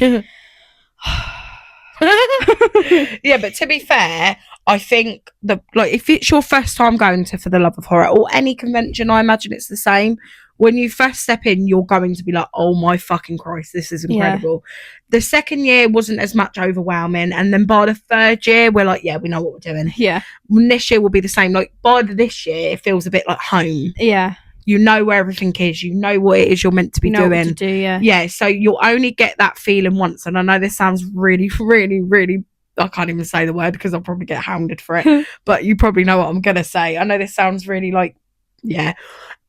Yeah, but to be fair, I think if it's your first time going to For the Love of Horror or any convention, I imagine it's the same. When you first step in, you're going to be like, oh my fucking Christ, this is incredible. The second year wasn't as much overwhelming, and then by the third year, we're like, yeah, we know what we're doing. Yeah. This year will be the same. Like by this year, it feels a bit like home. Yeah. You know where everything is. You know what it is you're meant to be doing. What to do, yeah. Yeah, so you'll only get that feeling once. And I know this sounds really, really, really... I can't even say the word because I'll probably get hounded for it. But you probably know what I'm going to say. I know this sounds really like... Yeah.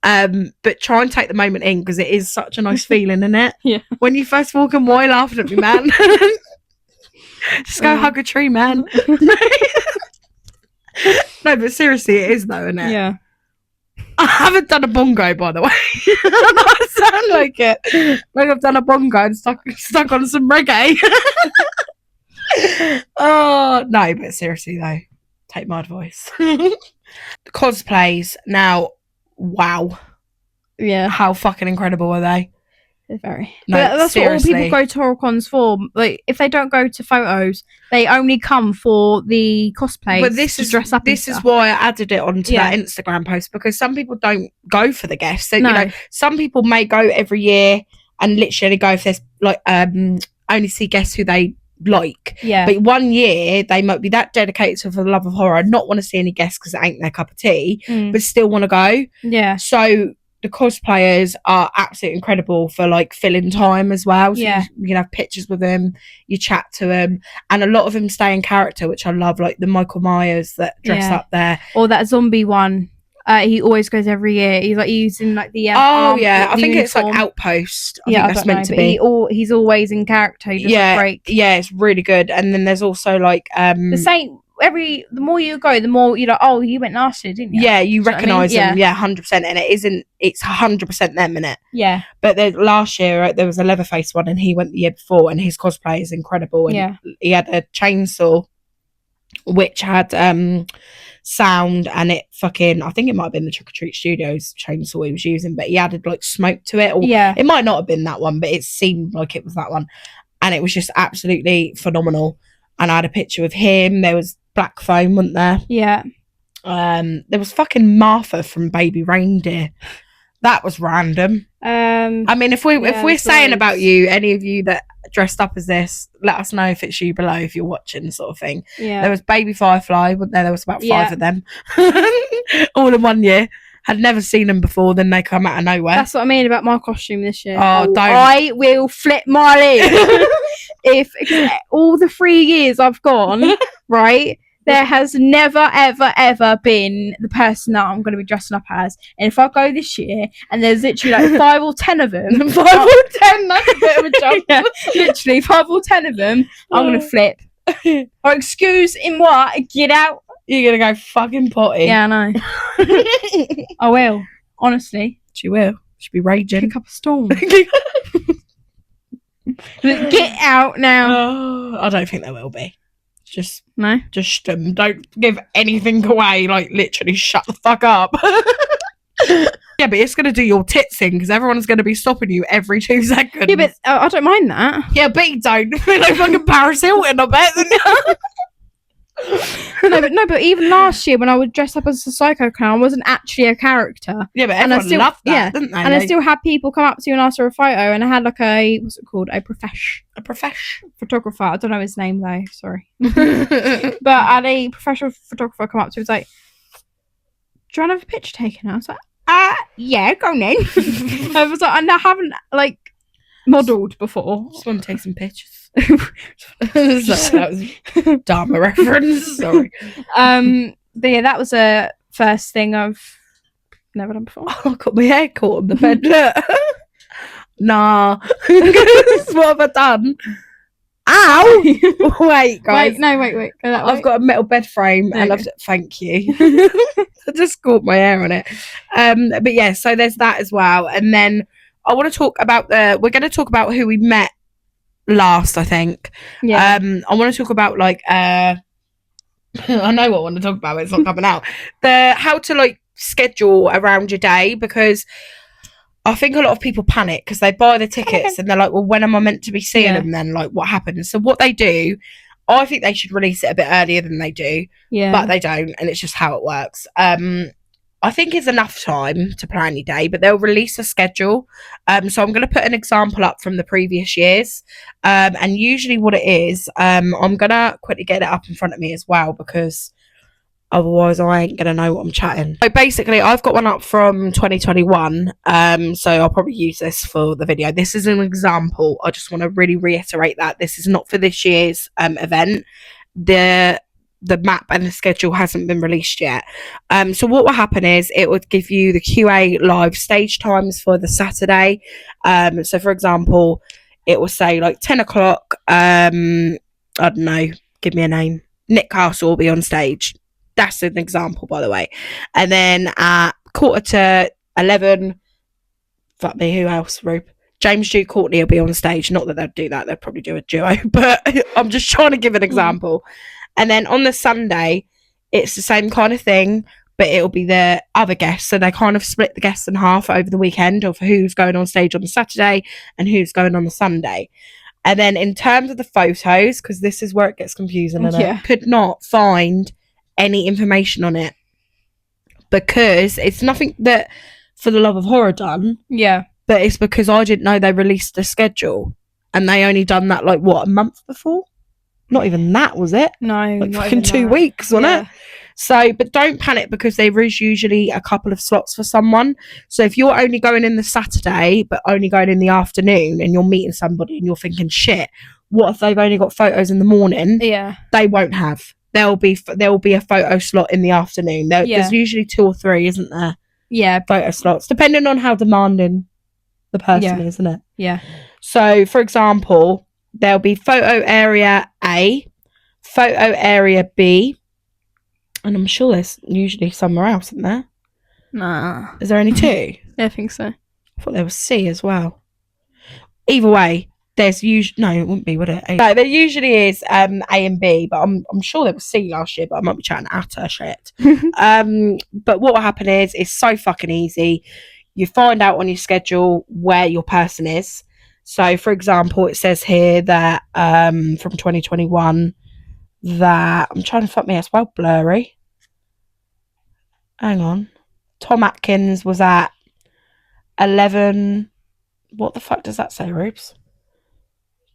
But try and take the moment in because it is such a nice feeling, isn't it? Yeah. When you first walk in, why laughing at me, man? Just go hug a tree, man. No, but seriously, it is though, isn't it? Yeah. I haven't done a bongo, by the way. I sound like it. Like I've done a bongo and stuck on some reggae. Oh, no, but seriously, though, take my advice. Cosplays. Now, wow. Yeah. How fucking incredible are they? They're very. No, but that's seriously. what all people go to horror cons for. Like, if they don't go to photos, they only come for the cosplay. But this is dress up. This is why I added it onto that Instagram post, because some people don't go for the guests. So, you know, some people may go every year and literally go if there's like only see guests who they like. Yeah. But one year they might be that dedicated to For the Love of Horror, not want to see any guests because it ain't their cup of tea, but still want to go. Yeah. So the cosplayers are absolutely incredible for like filling time as well. So you can have pictures with them, you chat to them, and a lot of them stay in character, which I love, like the Michael Myers that dress up there, or that zombie one. He always goes every year. He's like using like the I think it's like Outpost. I think that's meant to be. He's always in character. He doesn't break. Yeah, it's really good. And then there's also like the same. The more you go, the more you're like, oh, you went last year, didn't you? Yeah, you recognise them. Yeah, 100%. And it's 100% them, innit? Yeah. But last year, there was a Leatherface one, and he went the year before, and his cosplay is incredible. And he had a chainsaw, which had sound, and it fucking, I think it might have been the Trick or Treat Studios chainsaw he was using, but he added like smoke to it. Or it might not have been that one, but it seemed like it was that one. And it was just absolutely phenomenal. And I had a picture of him. There was Black Foam, wasn't there? Yeah. There was fucking Martha from Baby Reindeer. That was random. I mean, if we're saying about you, any of you that dressed up as this, let us know if it's you below, if you're watching, sort of thing. Yeah. There was Baby Firefly, wasn't there? There was about 5 of them, all in one year. Had never seen them before. Then they come out of nowhere. That's what I mean about my costume this year. Oh, don't! I will flip my lid. If all the 3 years I've gone, right, there has never, ever, ever been the person that I'm going to be dressing up as. And if I go this year and there's literally like 5 or 10 of them, 5 or 10, that's a bit of a jump. Yeah, literally 5 or 10 of them, I'm going to flip. Or excuse in what? Get out. You're going to go fucking potty. Yeah, I know. I will. Honestly. She will. She'll be raging. Pick up a storm. Get out now. Oh, I don't think there will be. Just don't give anything away. Like, literally shut the fuck up. Yeah, but it's going to do your tits in because everyone's going to be stopping you every 2 seconds. Yeah, but I don't mind that. Yeah, but you don't. Like fucking Paris Hilton, I bet. No, but even last year when I would dress up as a psycho clown, I wasn't actually a character. Yeah, but everyone loved that, didn't they? And I still had people come up to you and ask for a photo, and I had like a photographer. I don't know his name though. Sorry, but I had a professional photographer come up to me. Was like, "Do you want to have a picture taken?" I was like, Yeah, go on then. I was like, and I haven't like modelled before. Just want to take some pictures. Sorry, that was Dharma reference. Sorry. But yeah, that was a first thing I've never done before. I got my hair caught on the bed. Look. Nah. What have I done? Ow! Wait, guys. Wait. Go that way. I've got a metal bed frame and I've thank you. I just caught my hair on it. But yeah, so there's that as well. And then I want to talk about we're going to talk about who we met last, I think. Yeah. I want to talk about like I know what I want to talk about, but it's not coming out. How to like schedule around your day, because I think a lot of people panic because they buy the tickets and they're like, well, when am I meant to be seeing them then? Like, what happens? So what they do, I think they should release it a bit earlier than they do, but they don't, and it's just how it works. I think it's enough time to plan your day, but they'll release a schedule. So I'm going to put an example up from the previous years. And usually what it is, I'm going to quickly get it up in front of me as well, because otherwise I ain't going to know what I'm chatting. So basically, I've got one up from 2021. So I'll probably use this for the video. This is an example. I just want to really reiterate that this is not for this year's event. The map and the schedule hasn't been released yet. So what will happen is it would give you the QA live stage times for the Saturday. So for example, it will say like 10 o'clock. I don't know, give me a name. Nick Castle will be on stage. That's an example, by the way. And then at 11:15, fuck me, who else, Rube? James Duke Courtney will be on stage. Not that they'd do that, they'd probably do a duo, but I'm just trying to give an example. And then on the Sunday, it's the same kind of thing, but it'll be the other guests. So they kind of split the guests in half over the weekend of who's going on stage on the Saturday and who's going on the Sunday. And then in terms of the photos, because this is where it gets confusing, and I could not find any information on it, because it's nothing that For the Love of Horror done. Yeah. But it's because I didn't know they released the schedule, and they only done that like what, a month before? Not even that, was it? No, like not fucking 2 weeks, wasn't it? So, but don't panic, because there is usually a couple of slots for someone. So if you're only going in the Saturday, but only going in the afternoon, and you're meeting somebody and you're thinking, shit, what if they've only got photos in the morning? Yeah. They won't have. There will be a photo slot in the afternoon. There's usually 2 or 3, isn't there? Yeah. Photo slots, depending on how demanding the person is, isn't it? Yeah. So, for example, there'll be photo area A, photo area B, and I'm sure there's usually somewhere else, isn't there? Nah. Is there only 2? Yeah, I think so. I thought there was C as well. Either way, there's usually... No, it wouldn't be, would it? No, there usually is A and B, but I'm sure there was C last year, but I might be chatting utter shit. But what will happen is, it's so fucking easy. You find out on your schedule where your person is. So, for example, it says here that from 2021 that... I'm trying to fuck me, it's well blurry. Hang on. Tom Atkins was at 11... What the fuck does that say, Rubes?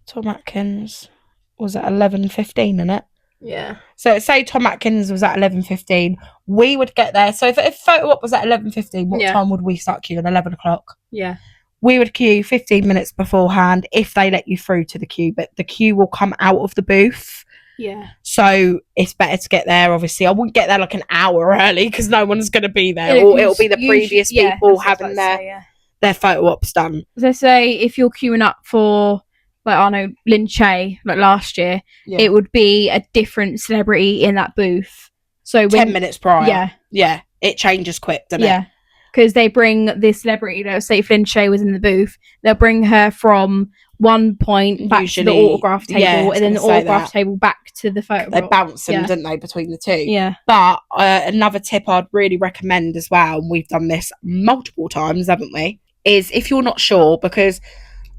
Tom Atkins was at 11:15, innit? Yeah. So say Tom Atkins was at 11:15. We would get there. So if photo op was at 11:15, what time would we start queuing? 11 o'clock. Yeah. We would queue 15 minutes beforehand if they let you through to the queue, but the queue will come out of the booth. Yeah. So it's better to get there, obviously. I wouldn't get there like an hour early, because no one's going to be there. Or it'll be the previous people having their photo ops done. As I say, if you're queuing up for, like, I know, Lin Che, like last year, it would be a different celebrity in that booth. So when, 10 minutes prior. Yeah. Yeah. It changes quick, doesn't it? Yeah. Because they bring the celebrity, let's say if Lin Che was in the booth, they'll bring her from one point back to the autograph table, and then the autograph table back to the photo. They bounce them, don't they, between the 2? Yeah. But another tip I'd really recommend as well, and we've done this multiple times, haven't we, is if you're not sure, because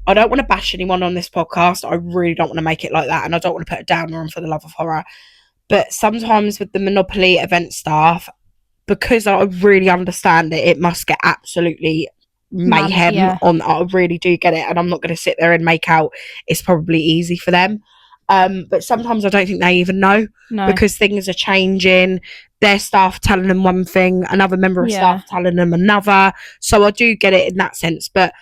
I don't want to bash anyone on this podcast. I really don't want to make it like that, and I don't want to put a downer on For the Love of Horror. But sometimes with the Monopoly event staff, because I really understand it, it must get absolutely mayhem on. I really do get it, and I'm not going to sit there and make out it's probably easy for them. But sometimes I don't think they even know, No. because things are changing. Their staff telling them one thing, another member of staff telling them another. So I do get it in that sense. But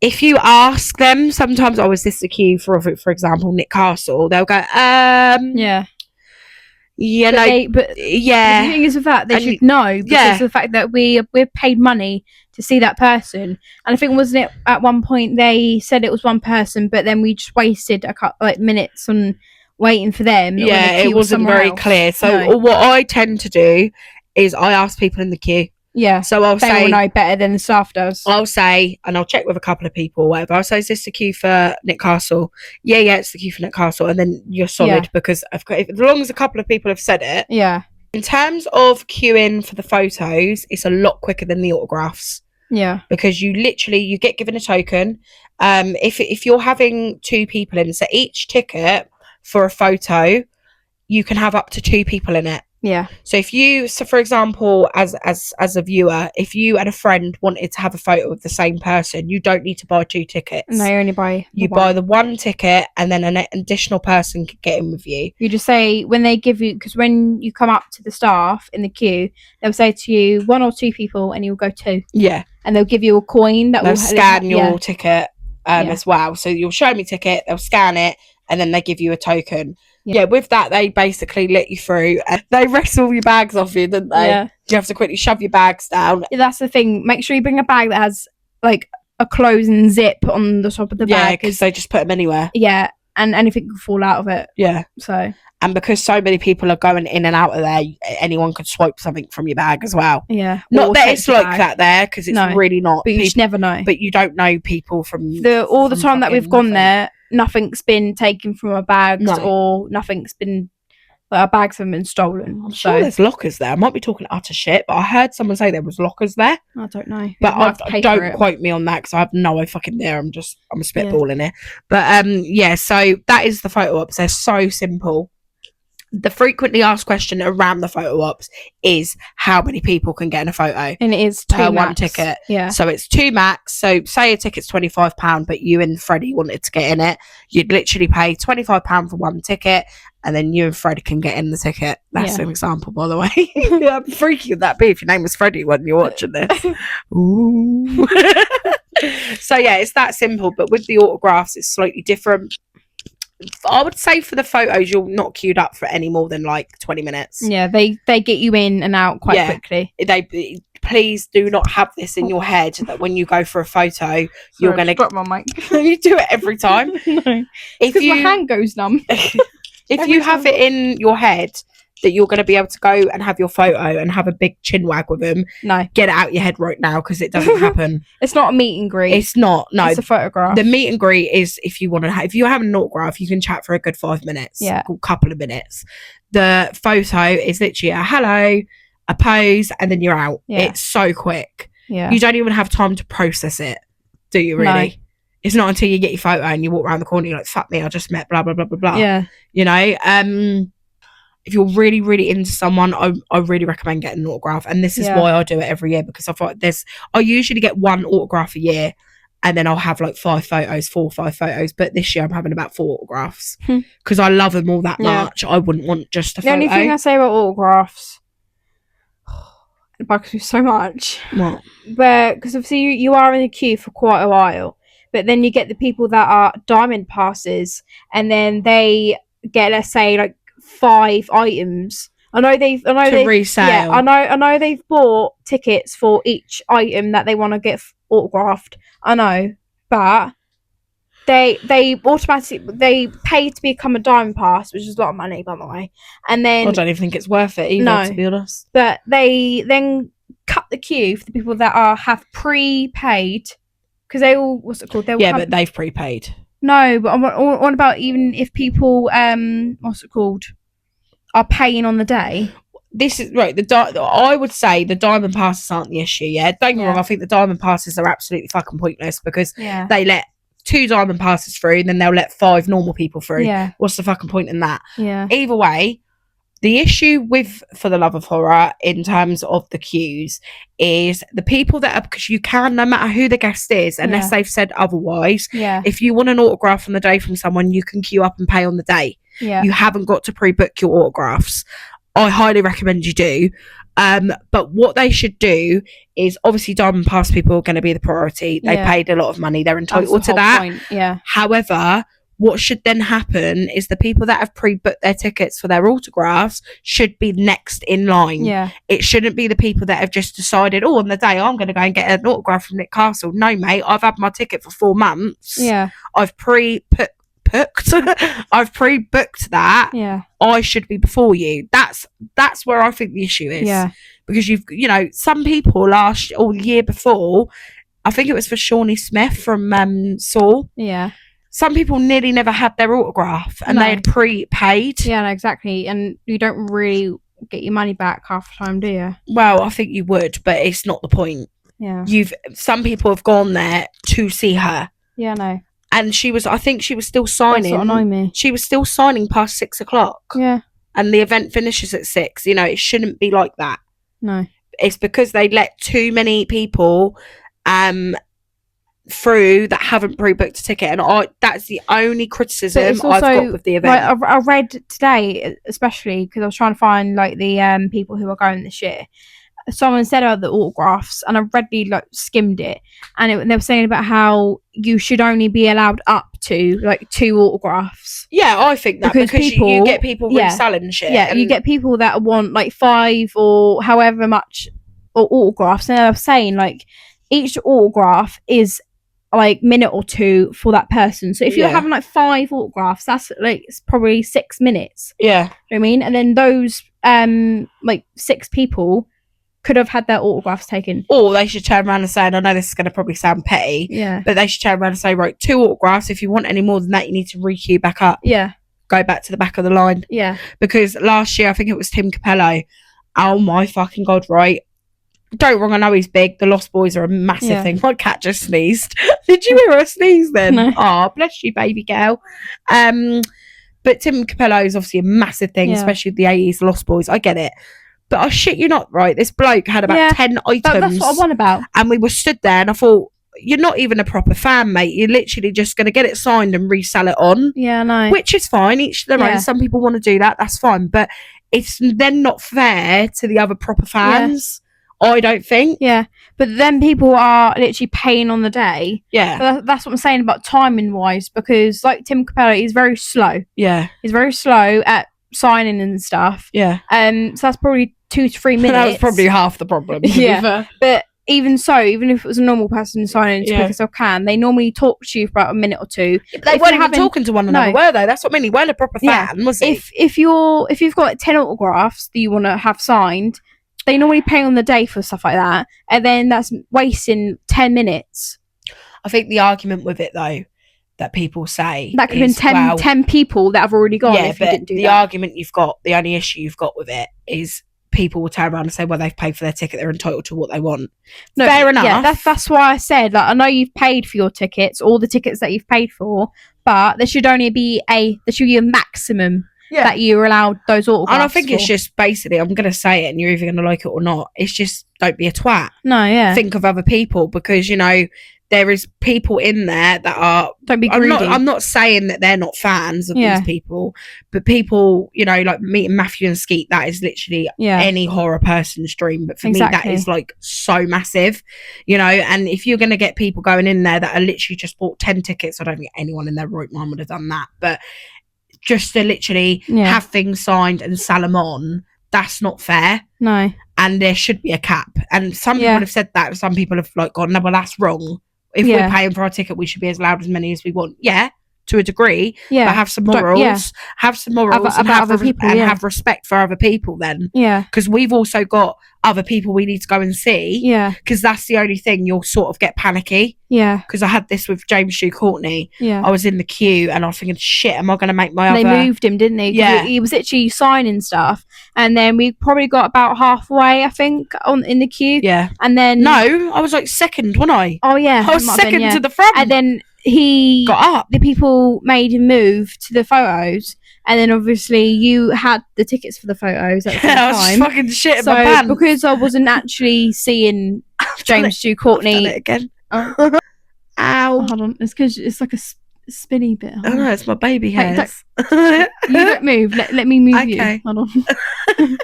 if you ask them, sometimes, oh, is this the queue for example, Nick Castle? They'll go, yeah. You but know, but yeah. The thing is with that, they should know, because of the fact that we're paid money to see that person. And I think, wasn't it at one point they said it was one person, but then we just wasted a couple minutes on waiting for them. Yeah, it wasn't very clear. So what I tend to do is I ask people in the queue. Yeah. So I'll say, will know better than the staff does. I'll say, and I'll check with a couple of people or whatever. I'll say, is this the queue for Nick Castle? Yeah, it's the queue for Nick Castle. And then you're solid, because as long as a couple of people have said it. Yeah. In terms of queuing for the photos, it's a lot quicker than the autographs. Yeah. Because you get given a token. If you're having 2 people in, so each ticket for a photo, you can have up to 2 people in it. Yeah. So for example, as a viewer, if you and a friend wanted to have a photo of the same person, you don't need to buy 2 tickets. No, you only buy buy the 1 ticket, and then an additional person can get in with you. You just say, when they give you, because when you come up to the staff in the queue, they'll say to you 1 or 2 people, and you'll go 2. Yeah. And they'll give you a coin that they'll scan your ticket as well. So you'll show me ticket, they'll scan it, and then they give you a token. Yeah, with that, they basically let you through. They wrestle your bags off you, don't they? Yeah. You have to quickly shove your bags down. Yeah, that's the thing. Make sure you bring a bag that has, like, a closing zip on the top of the bag. Yeah, because they just put them anywhere. Yeah, and anything can fall out of it. Yeah. So. And because so many people are going in and out of there, anyone could swipe something from your bag as well. Yeah. Not that it's like that there, because it's really not. But you just never know. But you don't know people from... all the time that we've gone there, nothing's been taken from our bags, or nothing's been... Like, our bags haven't been stolen. I'm sure there's lockers there. I might be talking utter shit, but I heard someone say there was lockers there. I don't know. But don't quote me on that, because I have no fucking there. I'm a spitball in it. But so that is the photo ops. They're so simple. The frequently asked question around the photo ops is how many people can get in a photo, and it is per 1 ticket. Yeah, so it's 2 max. So say a ticket's £25, but you and Freddie wanted to get in it, you'd literally pay £25 for 1 ticket, and then you and Freddie can get in the ticket. That's an example, by the way. How freaky would that be if your name was Freddie when you're watching this? Ooh. So yeah, it's that simple. But with the autographs, it's slightly different. I would say for the photos, you're not queued up for any more than like 20 minutes. Yeah, they get you in and out quite quickly. Please do not have this in your head that when you go for a photo, you're going to drop my mic. You do it every time. No, because my hand goes numb. If you have it in your head that you're going to be able to go and have your photo and have a big chin wag with them, get it out your head right now, because it doesn't happen. It's not a meet and greet. It's not. No, it's a photograph. The meet and greet is if you want to if you have an autograph, you can chat for a good 5 minutes. Yeah, a couple of minutes. The photo is literally a hello, a pose, and then you're out. Yeah. It's so quick. Yeah, you don't even have time to process it, do you? Really? No. It's not until you get your photo and you walk around the corner, you're like, fuck me, I just met blah blah blah blah blah. Yeah, you know. If you're really, really into someone, I really recommend getting an autograph. And this is why I do it every year, because I thought I usually get 1 autograph a year, and then I'll have like 4 or 5 photos. But this year I'm having about 4 autographs because I love them all that much. I wouldn't want just a photo. The only thing I say about autographs, it bugs me so much. What? But because obviously you are in the queue for quite a while, but then you get the people that are diamond passes, and then they get, let's say, like 5 items. I know they've resale. Yeah, I know they've bought tickets for each item that they want to get autographed. I know, but they automatically pay to become a diamond pass, which is a lot of money, by the way. And then I don't even think it's worth it either, to be honest. But they then cut the queue for the people that have prepaid, because they all but they've prepaid. No, but I'm on about even if people are paying on the day. This is right. I would say the diamond passes aren't the issue. Yeah, don't get me wrong. I think the diamond passes are absolutely fucking pointless, because they let 2 diamond passes through, and then they'll let 5 normal people through. Yeah, what's the fucking point in that? Yeah. Either way, The issue with For the Love of Horror in terms of the queues is the people that are, because you can, no matter who the guest is, unless they've said otherwise, if you want an autograph on the day from someone, you can queue up and pay on the day. You haven't got to pre-book your autographs. I highly recommend you do. But what they should do is, obviously Diamond Pass people are going to be the priority. They paid a lot of money. They're entitled to that. Point. However, what should then happen is the people that have pre-booked their tickets for their autographs should be next in line. It shouldn't be the people that have just decided, oh, on the day I'm going to go and get an autograph from Nick Castle. No, mate, I've had my ticket for 4 months. I've pre-booked I've pre-booked that. I should be before you. That's where I think the issue is. Because some people the year before, I think it was for Shawnee Smith from Saw. Some people nearly never had their autograph and they had prepaid. No, exactly. And you don't really get your money back half the time, do you? Well, I think you would, but it's not the point. Some people have gone there to see her. I know. And I think she was still signing. That's what annoyed me. She was still signing past 6 o'clock. And the event finishes at 6. It shouldn't be like that. No. It's because they let too many people through that haven't pre-booked a ticket, and that's the only criticism also, I've got with the event. I read today, especially because I was trying to find the people who are going this year. Someone said about the autographs, and I readily skimmed it, and they were saying about how you should only be allowed up to 2 autographs. I think that because you get people reselling shit. You get people that want 5 or however much autographs, and they're saying each autograph is minute or 2 for that person. So if you're having 5 autographs, that's it's probably 6 minutes. You know what I mean? And then those 6 people could have had their autographs taken. Or they should turn around and say, and I know this is going to probably sound petty, but they should turn around and say, right, 2 autographs. If you want any more than that, you need to re-queue back up. Go back to the back of the line. Because last year, I think it was Tim Capello. Oh my fucking God, right? Don't wrong, I know he's big. The Lost Boys are a massive thing. My cat just sneezed. Did you hear her sneeze then? No. Oh, bless you, baby girl. But Tim Capello is obviously a massive thing, especially with the 80s Lost Boys. I get it. But I shit you not, right? This bloke had about 10 items. That's what I want about. And we were stood there and I thought, you're not even a proper fan, mate. You're literally just going to get it signed and resell it on. I know. Which is fine. Each to their own. Some people want to do that. That's fine. But it's then not fair to the other proper fans. I don't think. But then people are literally paying on the day. But that's what I'm saying about timing wise, because Tim Capello, he's very slow. He's very slow at signing and stuff. So that's probably 2 to 3 minutes. That was probably half the problem. But even so, even if it was a normal person signing as quick as they can, they normally talk to you for about a minute or 2. They weren't even talking to one another, were they? That's what I mean. He weren't a proper fan, was he? If you've got 10 autographs that you want to have signed, they normally pay on the day for stuff like that, and then that's wasting 10 minutes. I think the argument with it, though, that people say that could have been 10 people that have already gone. If you didn't do the that. argument you've got, the only issue you've got with it is people will turn around and say, well, they've paid for their ticket, they're entitled to what they want. No, fair enough. Yeah, that's why I said, I know you've paid for your tickets, all the tickets that you've paid for, but there should only be a maximum that you're allowed those autographs. And I think it's just basically, I'm going to say it and you're either going to like it or not, it's just don't be a twat. No, think of other people, because there is people in there that are... Don't be greedy. I'm not saying that they're not fans of these people, but people, like meeting Matthew and Skeet, that is literally any horror person's dream. But for me, that is so massive, and if you're going to get people going in there that are literally just bought 10 tickets, I don't think anyone in their right mind would have done that. But just to literally have things signed and sell them on, that's not fair. No. And there should be a cap. And some people have said that. Some people have gone, no, well, that's wrong. If we're paying for our ticket, we should be as loud as many as we want. To a degree. But have some morals. Have some morals and have respect for other people then. Because we've also got other people we need to go and see. Because that's the only thing you'll sort of get panicky. Because I had this with James Shoe Courtney. I was in the queue and I was thinking, shit, am I going to make my other... They moved him, didn't they? He was actually signing stuff. And then we probably got about halfway, I think, in the queue. And then... No, I was second, wasn't I? Oh, yeah. I was second to the front. And then he got up. the people made him move to the photos, and then obviously you had the tickets for the photos at the same I was time. fucking shit in So my pants. because I wasn't actually seeing James Stu Courtney. I've done it again. Oh. Ow. Hold on, it's because it's like a spinny bit. Oh no, it's my baby Wait, hairs. you don't move. Let me move Okay. you. Hold on.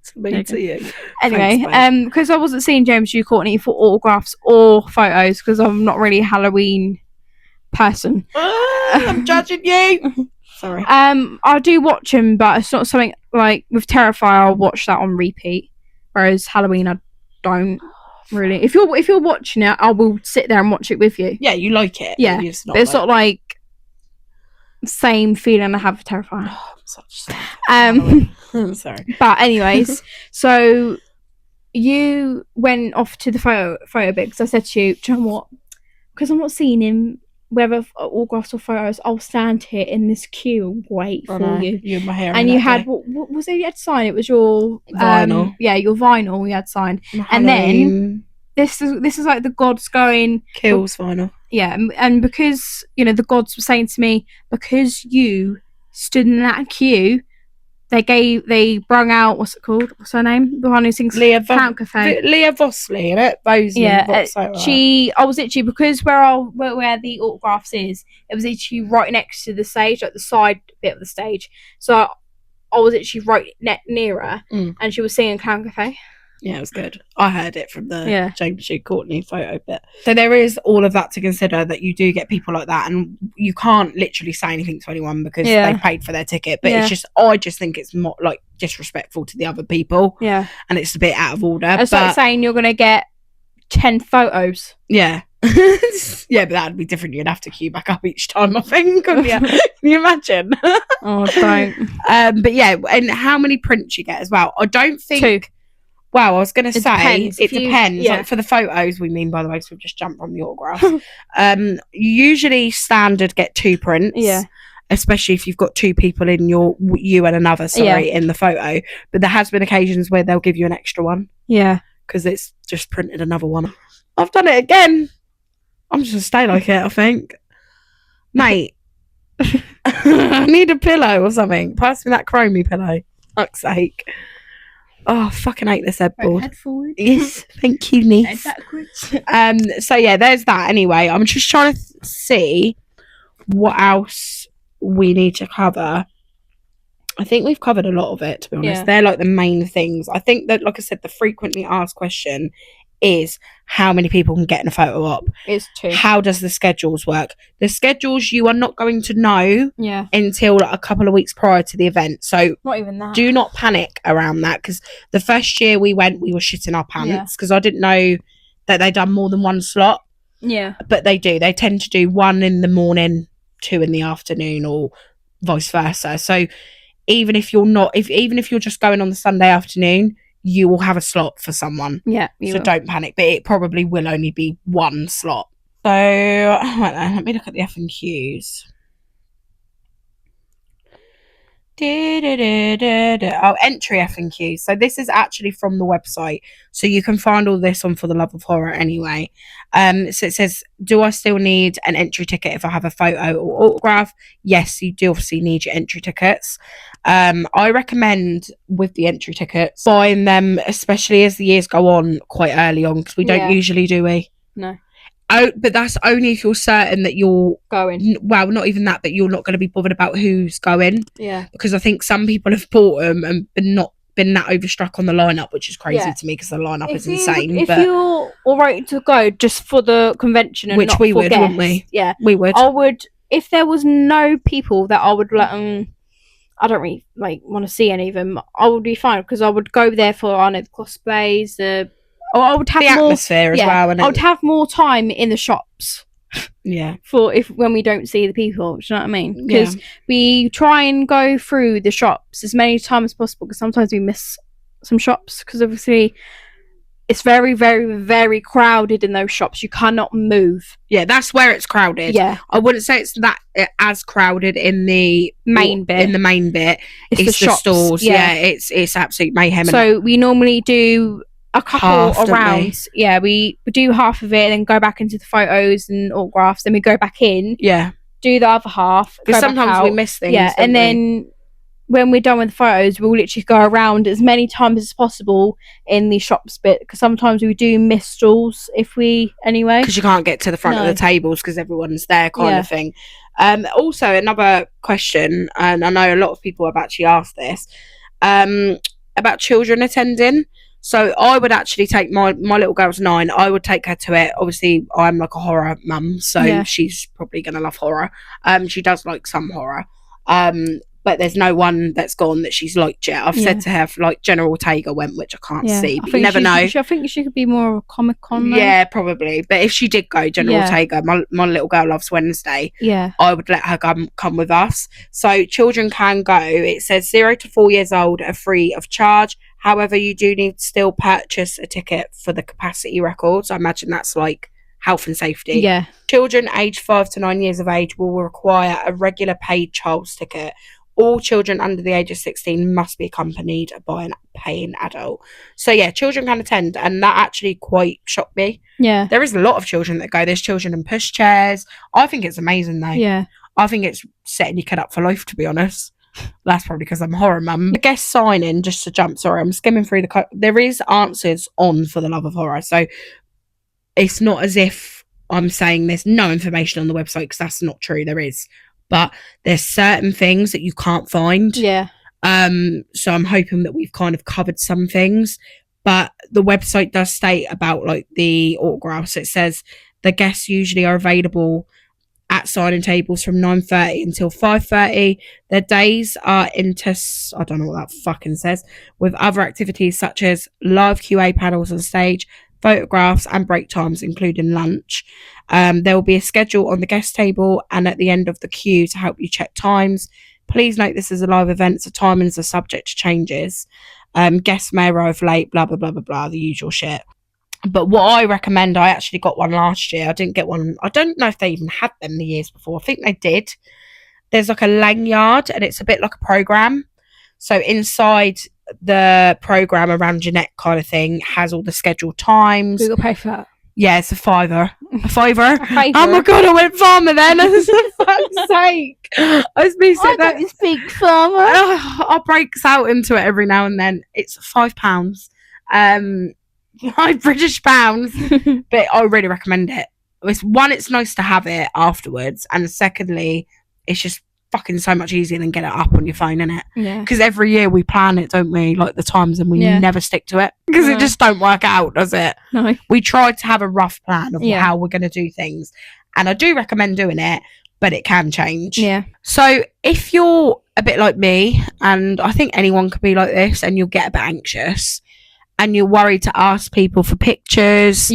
It's me to you. Anyway, Thanks, because I wasn't seeing James Stu Courtney for autographs or photos because I'm not really a Halloween person. I'm judging you. Sorry. I do watch him, but it's not something like with Terrifier. I'll watch that on repeat, whereas Halloween I don't really. If you're watching it, I will sit there and watch it with you. Yeah, you like it. Yeah, but it's not like same feeling I have for Terrifier. Oh, I'm such sorry. But anyways, so you went off to the photo bit because I said to you, do you know what? Because I'm not seeing him, whether autographs or photos, I'll stand here in this queue and wait for you. You and my hair. And you had what was it? You had signed. It was your vinyl. Yeah, your vinyl. You had signed. And then this is like the gods going Kills vinyl. Yeah, and because the gods were saying to me, because you stood in that queue, they brung out, what's it called? What's her name? The one who sings Count Cafe. Leah Vosley, innit? Bosley, yeah, I was literally, because where the autographs is, it was literally right next to the stage, like the side bit of the stage. So I was literally right near her, and she was singing Count Cafe. Yeah, it was good. I heard it from the James Stu Courtney photo bit. So there is all of that to consider, that you do get people like that, and you can't literally say anything to anyone because they paid for their ticket. But it's just, I just think it's more like disrespectful to the other people. Yeah. And it's a bit out of order. It's like saying you're going to get 10 photos. Yeah. Yeah, but that'd be different. You'd have to queue back up each time, I think. Can you imagine? Oh, don't. But yeah, and how many prints you get as well? I don't think... 2. Well, I was going to say, it depends. Yeah. Like for the photos, we mean, by the way, because we've just jumped from the autograph. Usually standard get 2 prints. Yeah. Especially if you've got 2 people in you and another, in the photo. But there has been occasions where they'll give you an extra one. Yeah. Because it's just printed another one. I've done it again. I'm just going to stay like it, I think. Mate. I need a pillow or something. Pass me that chromey pillow. Fuck's sake. Oh, I fucking hate this headboard. Head forward. Yes, thank you, niece. Head backwards. So yeah, there's that. Anyway, I'm just trying to see what else we need to cover. I think we've covered a lot of it, to be honest. Yeah. They're like the main things. I think that, like I said, the frequently asked question is how many people can get in a photo op. It's 2. How does the schedules work? The schedules you are not going to know until like a couple of weeks prior to the event. So not even that. Do not panic around that, because the first year we went, we were shitting our pants because I didn't know that they'd done more than one slot. Yeah. But they do. They tend to do 1 in the morning, 2 in the afternoon, or vice versa. So even if you're not, even if you're just going on the Sunday afternoon, you will have a slot for someone. Yeah. So don't panic, but it probably will only be 1 slot. So let me look at the FAQs. Oh, entry FAQs. So this is actually from the website, so you can find all this on For the Love of Horror anyway. So it says, do I still need an entry ticket if I have a photo or autograph? Yes, you do obviously need your entry tickets. I recommend with the entry tickets buying them, especially as the years go on, quite early on, because we don't usually, do we? No. Oh, but that's only if you're certain that you're going. Well, not even that, but you're not going to be bothered about who's going. Yeah. Because I think some people have bought them and not been that overstruck on the lineup, which is crazy to me because the lineup is insane. If you're all right to go just for the convention, and which not we for would, guests, wouldn't we? Yeah, we would. I would, if there was no people that I would let them. I don't really want to see any of them. I would be fine because I would go there for the cosplays, I would have the more atmosphere as well. And I would have more time in the shops. Yeah. When we don't see the people, do you know what I mean? Because we try and go through the shops as many times as possible, because sometimes we miss some shops because obviously it's very, very, very crowded in those shops. You cannot move. Yeah, that's where it's crowded. Yeah. I wouldn't say it's that as crowded in the main bit. In the main bit. It's the shops. Stores. Yeah, it's absolute mayhem. So we normally do a couple half, don't around. Yeah, we do half of it and then go back into the photos and autographs. Then we go back in. Yeah. Do the other half. Because sometimes we miss things. Yeah, and then when we're done with the photos, we'll literally go around as many times as possible in the shops bit, because sometimes we do miss stalls anyway. Because you can't get to the front of the tables because everyone's there, kind of thing. Also, another question, and I know a lot of people have actually asked this, about children attending. So I would actually take my little girl's 9. I would take her to it. Obviously, I'm like a horror mum, so she's probably going to love horror. She does like some horror. But there's no one that's gone that she's liked yet. I've said to her, like, General Ortega went, which I can't see, but you never know. I think she could be more of a Comic-Con though. Yeah, probably. But if she did go, General Ortega, my little girl loves Wednesday. Yeah. I would let her come with us. So children can go. It says 0 to 4 years old are free of charge. However, you do need to still purchase a ticket for the capacity records. I imagine that's like health and safety. Yeah. Children aged 5 to 9 years of age will require a regular paid child's ticket. All children under the age of 16 must be accompanied by a paying adult. So yeah, children can attend, and that actually quite shocked me. Yeah. There is a lot of children that go. There's children in pushchairs. I think it's amazing though. Yeah. I think it's setting your kid up for life, to be honest. That's probably because I'm a horror mum. The guest sign-in, just to jump, sorry, I'm skimming through there is answers on For the Love of Horror. So it's not as if I'm saying there's no information on the website, because that's not true. There is. But there's certain things that you can't find. Yeah. So I'm hoping that we've kind of covered some things. But the website does state about like the autographs. It says the guests usually are available at signing tables from 9:30 until 5:30. Their days are I don't know what that fucking says, with other activities such as live QA panels on stage, photographs and break times, including lunch. There will be a schedule on the guest table and at the end of the queue to help you check times. Please note this is a live event, so timings are subject to changes. Guests may arrive late, blah, blah, blah, blah, blah, the usual shit. But what I recommend, I actually got one last year. I didn't get one. I don't know if they even had them the years before. I think they did. There's like a lanyard, and it's a bit like a program. So inside the program around your neck kind of thing has all the scheduled times. We got to pay for that. Yeah, it's a fiver. A fiver? A fiver. Oh my god, I went farmer then. For fuck's sake. I was being I don't speak farmer. I breaks out into it every now and then. It's £5. 5 British pounds. But I really recommend it. It's nice to have it afterwards, and secondly, it's just fucking so much easier than get it up on your phone, innit? Yeah. Because every year we plan it, don't we? Like the times, and we never stick to it because it just don't work out, does it? No. We try to have a rough plan of how we're going to do things, and I do recommend doing it, but it can change. Yeah. So if you're a bit like me, and I think anyone could be like this, and you'll get a bit anxious, and you're worried to ask people for pictures,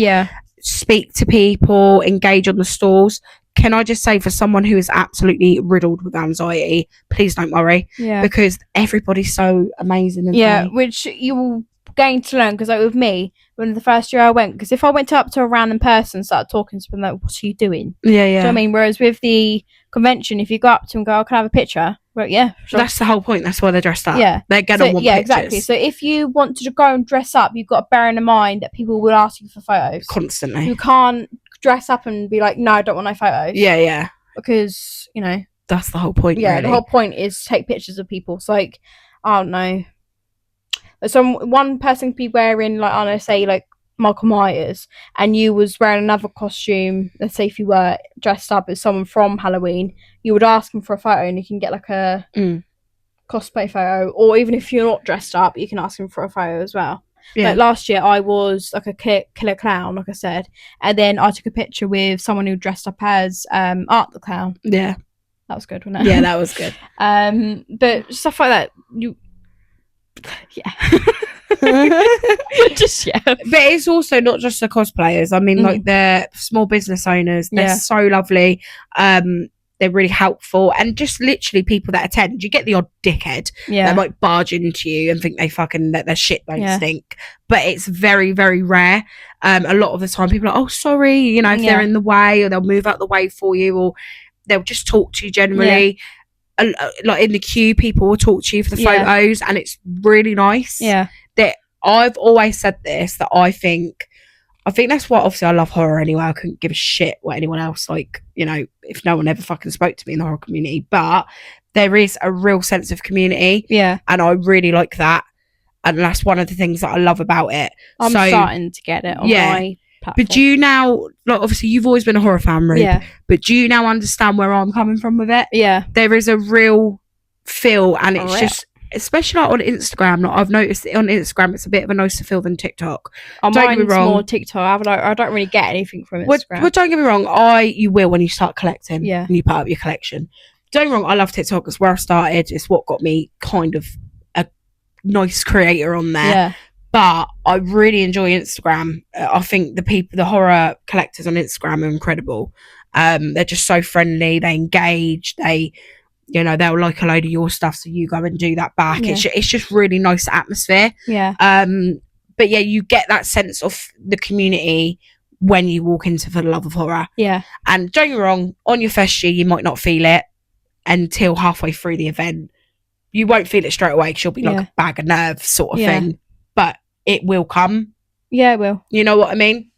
speak to people, engage on the stalls, can I just say, for someone who is absolutely riddled with anxiety, please don't worry. Yeah. Because everybody's so amazing. Yeah, which you will gain to learn. Because like with me, when the first year I went, because if I went up to a random person and started talking to them, like, what are you doing? Yeah, yeah. Do you know what I mean? Whereas with the convention, if you go up to them and go, oh, can I have a picture? Well, yeah, sure. That's the whole point. That's why they're dressed up. Yeah. They're going to want pictures. Yeah, exactly. So if you want to go and dress up, you've got to bear in mind that people will ask you for photos. Constantly. You can't dress up and be like, no, I don't want no photos. Yeah, yeah. Because, you know. That's the whole point, yeah, really. The whole point is to take pictures of people. It's like, I don't know. One person could be wearing, like, I don't know, say, like, Michael Myers, and you was wearing another costume. Let's say if you were dressed up as someone from Halloween, you would ask them for a photo, and you can get, like, a cosplay photo. Or even if you're not dressed up, you can ask them for a photo as well. Yeah. Like last year, I was like a killer clown, like I said, and then I took a picture with someone who dressed up as Art the Clown. Yeah, that was good, wasn't it? Yeah, that was good. But stuff like that, just but it's also not just the cosplayers. I mean, like the small business owners. They're so lovely. They're really helpful, and just literally people that attend. You get the odd dickhead that might barge into you and think that their shit don't stink, but it's very, very rare. A lot of the time people are like, oh, sorry, you know, if they're in the way, or they'll move out the way for you, or they'll just talk to you generally. Like in the queue, people will talk to you for the photos, and it's really nice. Yeah, that I've always said this, that I think that's why, obviously, I love horror anyway. I couldn't give a shit what anyone else, like, you know, if no one ever fucking spoke to me in the horror community. But there is a real sense of community. Yeah. And I really like that. And that's one of the things that I love about it. I'm starting to get it on my platform. But do you now, like, obviously, you've always been a horror fan, Ruth. Yeah. But do you now understand where I'm coming from with it? Yeah. There is a real feel, and it's just, especially like on Instagram, like I've noticed on Instagram it's a bit of a nicer feel than TikTok. Don't get me wrong, more TikTok. I don't really get anything from Instagram. Well, don't get me wrong, you will when you start collecting. Yeah. And you put up your collection. Don't get me wrong, I love TikTok. It's where I started. It's what got me kind of a nice creator on there. Yeah. But I really enjoy Instagram. I think the horror collectors on Instagram are incredible. They're just so friendly. They engage. They'll like a load of your stuff, so you go and do that back. Yeah. It's just really nice atmosphere. Yeah. But yeah, you get that sense of the community when you walk into For the Love of Horror. Yeah. And don't get me wrong, on your first year, you might not feel it until halfway through the event. You won't feel it straight away because you'll be like a bag of nerves sort of thing. But it will come. Yeah, it will. You know what I mean?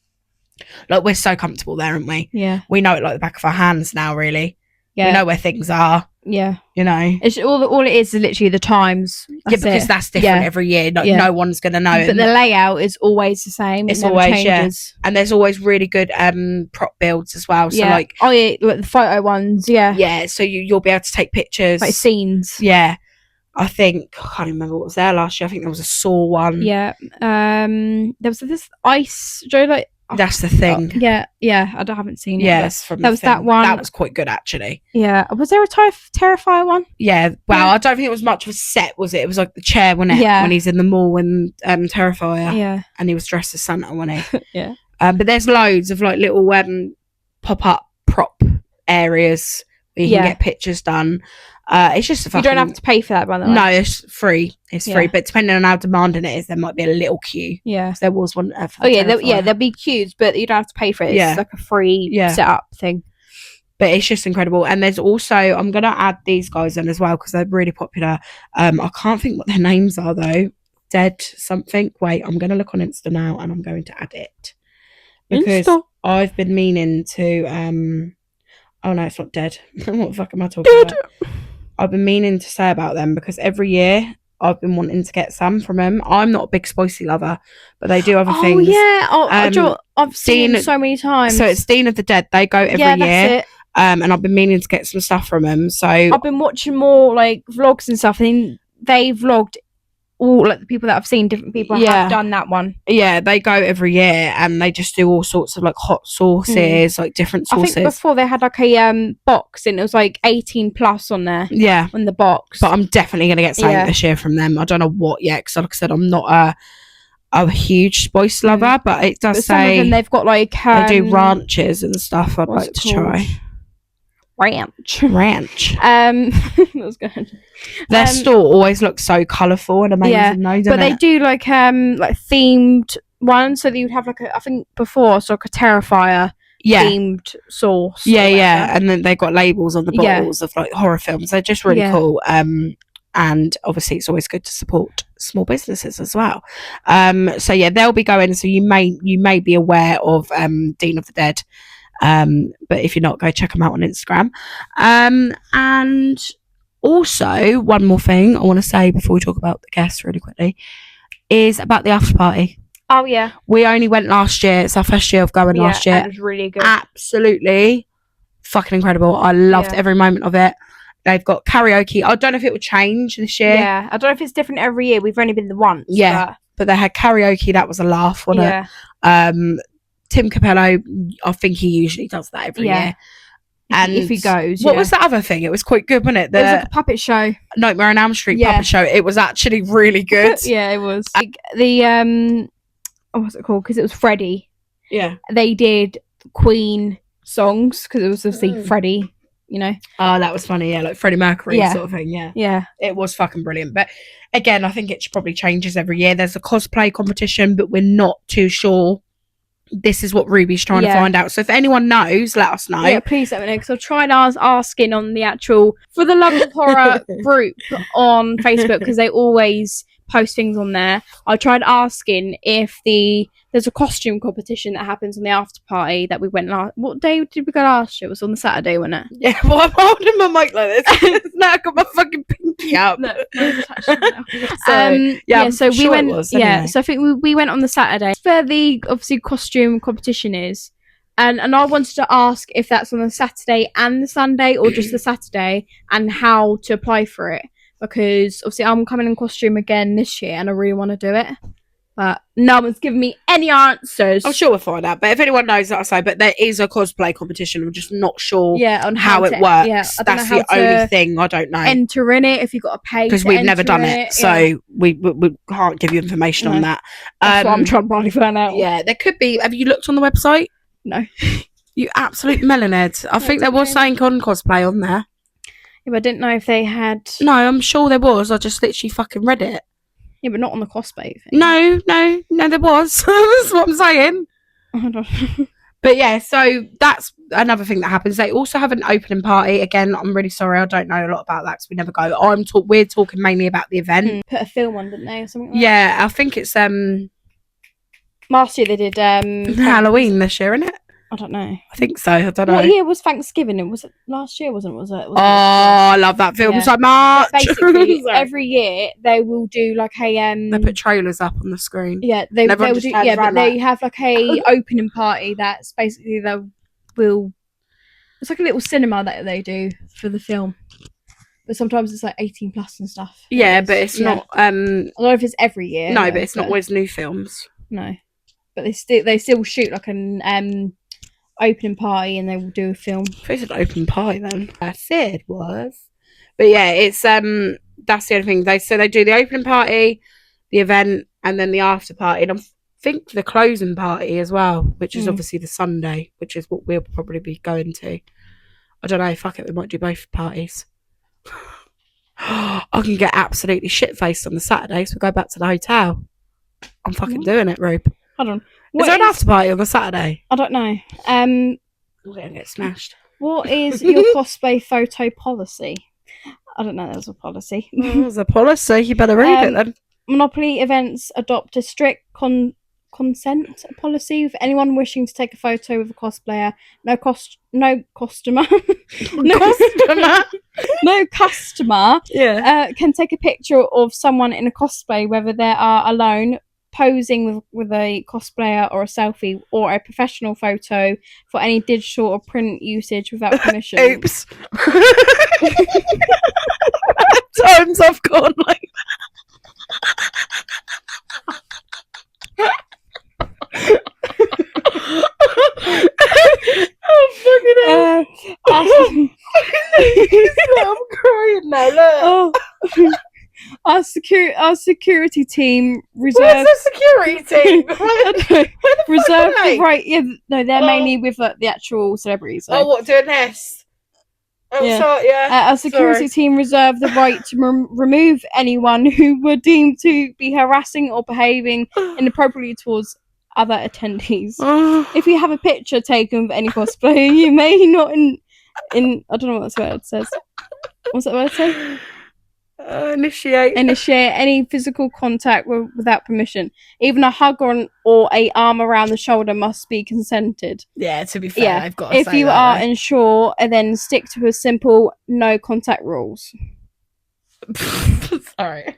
Like, we're so comfortable there, aren't we? Yeah. We know it like the back of our hands now, really. Yeah. We know where things are. Yeah. You know? It's all it is literally the times. Because that's different every year. No one's going to know. But the layout is always the same. It's always changes. And there's always really good prop builds as well. So like the photo ones, Yeah, so you'll be able to take pictures. Like scenes. Yeah. I can't remember what was there last year. I think there was a Saw one. Yeah. There was this ice, Joe, like that's the thing. Yeah. I haven't seen it. Yes, that was that one. That was quite good, actually. Yeah. Was there a Terrifier one? Yeah. Wow. I don't think it was much of a set, was it? It was like the chair, wasn't it? Yeah. When he's in the mall when Terrifier. Yeah. And he was dressed as Santa, wasn't he? Yeah. But there's loads of like little pop-up prop areas where you can get pictures done. It's just you don't have to pay for that, by the way. No, it's free. It's free, but depending on how demanding it is, there might be a little queue. Yeah, there was one. There'll be queues, but you don't have to pay for it. It's like a free setup thing. But it's just incredible. And there's also, I'm gonna add these guys in as well because they're really popular. I can't think what their names are though. Dead something. Wait, I'm gonna look on Insta now, and I'm going to add it because I've been meaning to. Oh no, it's not Dead. What the fuck am I talking about? I've been meaning to say about them because every year I've been wanting to get some from them. I'm not a big spicy lover, but they do other things. Oh yeah, I've seen them so many times. So it's Dean of the Dead. They go every year. That's it. And I've been meaning to get some stuff from them. So I've been watching more like vlogs and stuff. And they vlogged all like the people that I've seen. Different people have done that one. Yeah, they go every year and they just do all sorts of like hot sauces, like different sauces. I think before they had like a box and it was like 18 plus on there. Yeah, on the box. But I'm definitely gonna get something this year from them. I don't know what yet because, like I said, I'm not a huge spice lover, but it does say some of them they've got like they do ranches and stuff. I'd like to try. Ranch. That was good. Their store always looks so colourful and amazing, though, they do like themed ones. So that you'd have like I think before it's like a Terrifier themed sauce. Yeah, and then they got labels on the bottles of like horror films. They're just really cool. And obviously it's always good to support small businesses as well. So yeah, they'll be going. So you may be aware of Dean of the Dead. But if you're not, go check them out on Instagram. And also one more thing I want to say before we talk about the guests really quickly is about the after party. Oh yeah, we only went last year. It's our first year of going last year. And it was really good. Absolutely fucking incredible. I loved every moment of it. They've got karaoke. I don't know if it will change this year. Yeah, I don't know if it's different every year. We've only been the once. Yeah, but they had karaoke. That was a laugh, wasn't it? Tim Capello, I think he usually does that every year. And if he goes, what was the other thing? It was quite good, wasn't it? It was like a puppet show. Nightmare on Elm Street puppet show. It was actually really good. Yeah, it was. Like the what's it called? Because it was Freddie. Yeah, they did Queen songs because it was obviously Freddie. You know. Oh, that was funny. Yeah, like Freddie Mercury sort of thing. Yeah. It was fucking brilliant. But again, I think it probably changes every year. There's a cosplay competition, but we're not too sure. This is what Ruby's trying to find out. So if anyone knows, let us know. Yeah, please let me know because I'll try and asking on the actual For the Love of Horror group on Facebook because they always post things on there. I tried asking if there's a costume competition that happens on the after party that we went last. What day did we go last year? It was on the Saturday, wasn't it? Yeah, well, I'm holding my mic like this. Now I got my fucking pinky up. No, So we went. Anyway. So I think we went on the Saturday. Where the obviously costume competition is, and I wanted to ask if that's on the Saturday and the Sunday, or just the Saturday, and how to apply for it. Because obviously I'm coming in costume again this year, and I really want to do it. But no one's given me any answers. I'm sure we'll find out. But if anyone knows, like I say, but there is a cosplay competition. I'm just not sure on how it works. Yeah, that's the only thing I don't know. Enter in it if you've got to pay. Because we've never done it. So we can't give you information on that. That's what I'm trying to probably find out. Yeah, there could be. Have you looked on the website? No. You absolute melonhead. I think there was something on cosplay on there. Yeah, but I didn't know if they had... No, I'm sure there was. I just literally fucking read it. Yeah, but not on the cosplay thing. No, there was. That's what I'm saying. I don't know. But yeah, so that's another thing that happens. They also have an opening party. Again, I'm really sorry, I don't know a lot about that because we never go. We're talking mainly about the event. Put a film on, didn't they, or something like that? Yeah, I think it's last year they did Halloween this year, isn't it? I don't know. I think so. I don't know. What year was Thanksgiving? It was last year, wasn't it? I love that film so much. Basically, every year they will do like a they put trailers up on the screen. Yeah, they will do. Yeah, but they have like a opening party that's basically it's like a little cinema that they do for the film. But sometimes it's like 18 plus and stuff. Yeah, but it's not. I don't know if it's every year. No, but it's not always new films. No, but they still shoot like an opening party and they will do a film. I think it's an open party then. I said it was. But yeah, it's that's the only thing. They do the opening party, the event, and then the after party. And I think the closing party as well, which is obviously the Sunday, which is what we'll probably be going to. I don't know, fuck it, we might do both parties. I can get absolutely shit faced on the Saturday, so we'll go back to the hotel. I'm fucking doing it, Rube. Hold on. Is there an after party on the Saturday? I don't know. We're gonna get smashed. What is your cosplay photo policy? I don't know. There's a policy. There's a policy. You better read it then. Monopoly events adopt a strict consent policy with anyone wishing to take a photo with a cosplayer. No customer. No customer. Yeah. Can take a picture of someone in a cosplay, whether they are alone, posing with a cosplayer, or a selfie, or a professional photo for any digital or print usage without permission. Oops. Times I've gone like oh fucking hell. I'm crying now. Look. Oh. Our security team reserves. Where's the security team? Reserve the right. Yeah, no, they're mainly with the actual celebrities. So. Oh, what, doing this? Oh, yeah. Sorry, yeah. Our security team reserve the right to remove anyone who were deemed to be harassing or behaving inappropriately towards other attendees. If you have a picture taken of any cosplayer, you may not in I don't know what that word says. What's that word say? Initiate any physical contact without permission. Even a hug or a arm around the shoulder must be consented. Yeah, to be fair, I've got to if say you that, are though. unsure, then stick to a simple no contact rules. Sorry.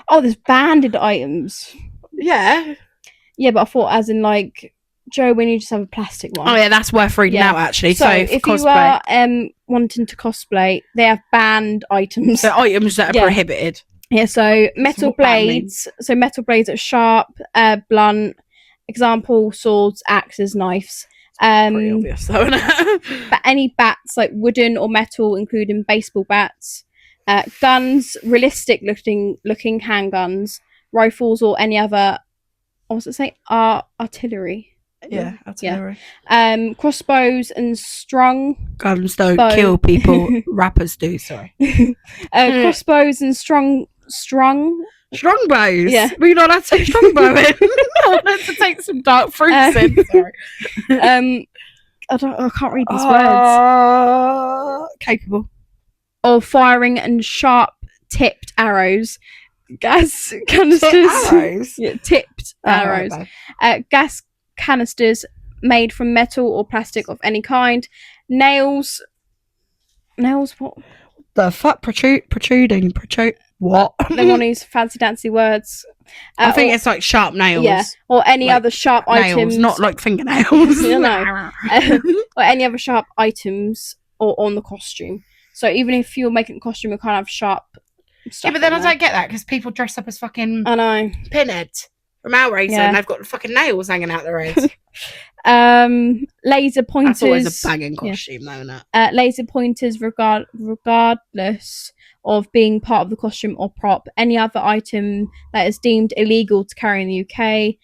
Oh, there's banded items. Yeah, but I thought as in like Joe, when you just have a plastic one. Oh yeah, that's worth reading out actually. So if cosplay. you are wanting to cosplay, they have banned items. So items that are prohibited. Yeah, so metal blades. So metal blades that are sharp, blunt. Example: swords, axes, knives. Pretty obvious, though, isn't it? But any bats like wooden or metal, including baseball bats, guns, realistic looking handguns, rifles, or any other. What does it say? Artillery. Yeah, artillery. Yeah. Crossbows and strung. Guns don't kill people. Rappers do. Sorry. Crossbows and strung. Strongbows. Yeah. We not allowed to take strongbow in. I wanted to take some dark fruits in. Sorry. I can't read these words. Capable. Of firing and sharp tipped arrows. gas canisters. Arrows. Yeah, tipped arrows. Gas canisters made from metal or plastic of any kind. Nails. What? The fuck? Protruding. What? They want to use fancy dancy words. I think it's like sharp nails. Yeah, or any like other sharp nails, items. not like fingernails. No. Or any other sharp items or on the costume. So even if you're making a costume, you can't have sharp stuff. Yeah, but then I on there. don't get that because people dress up as fucking I know. pinheads from Hellraiser and they've got fucking nails hanging out their heads. Laser pointers. That's always a banging costume, though, isn't it? Laser pointers, regardless of being part of the costume or prop. Any other item that is deemed illegal to carry in the UK.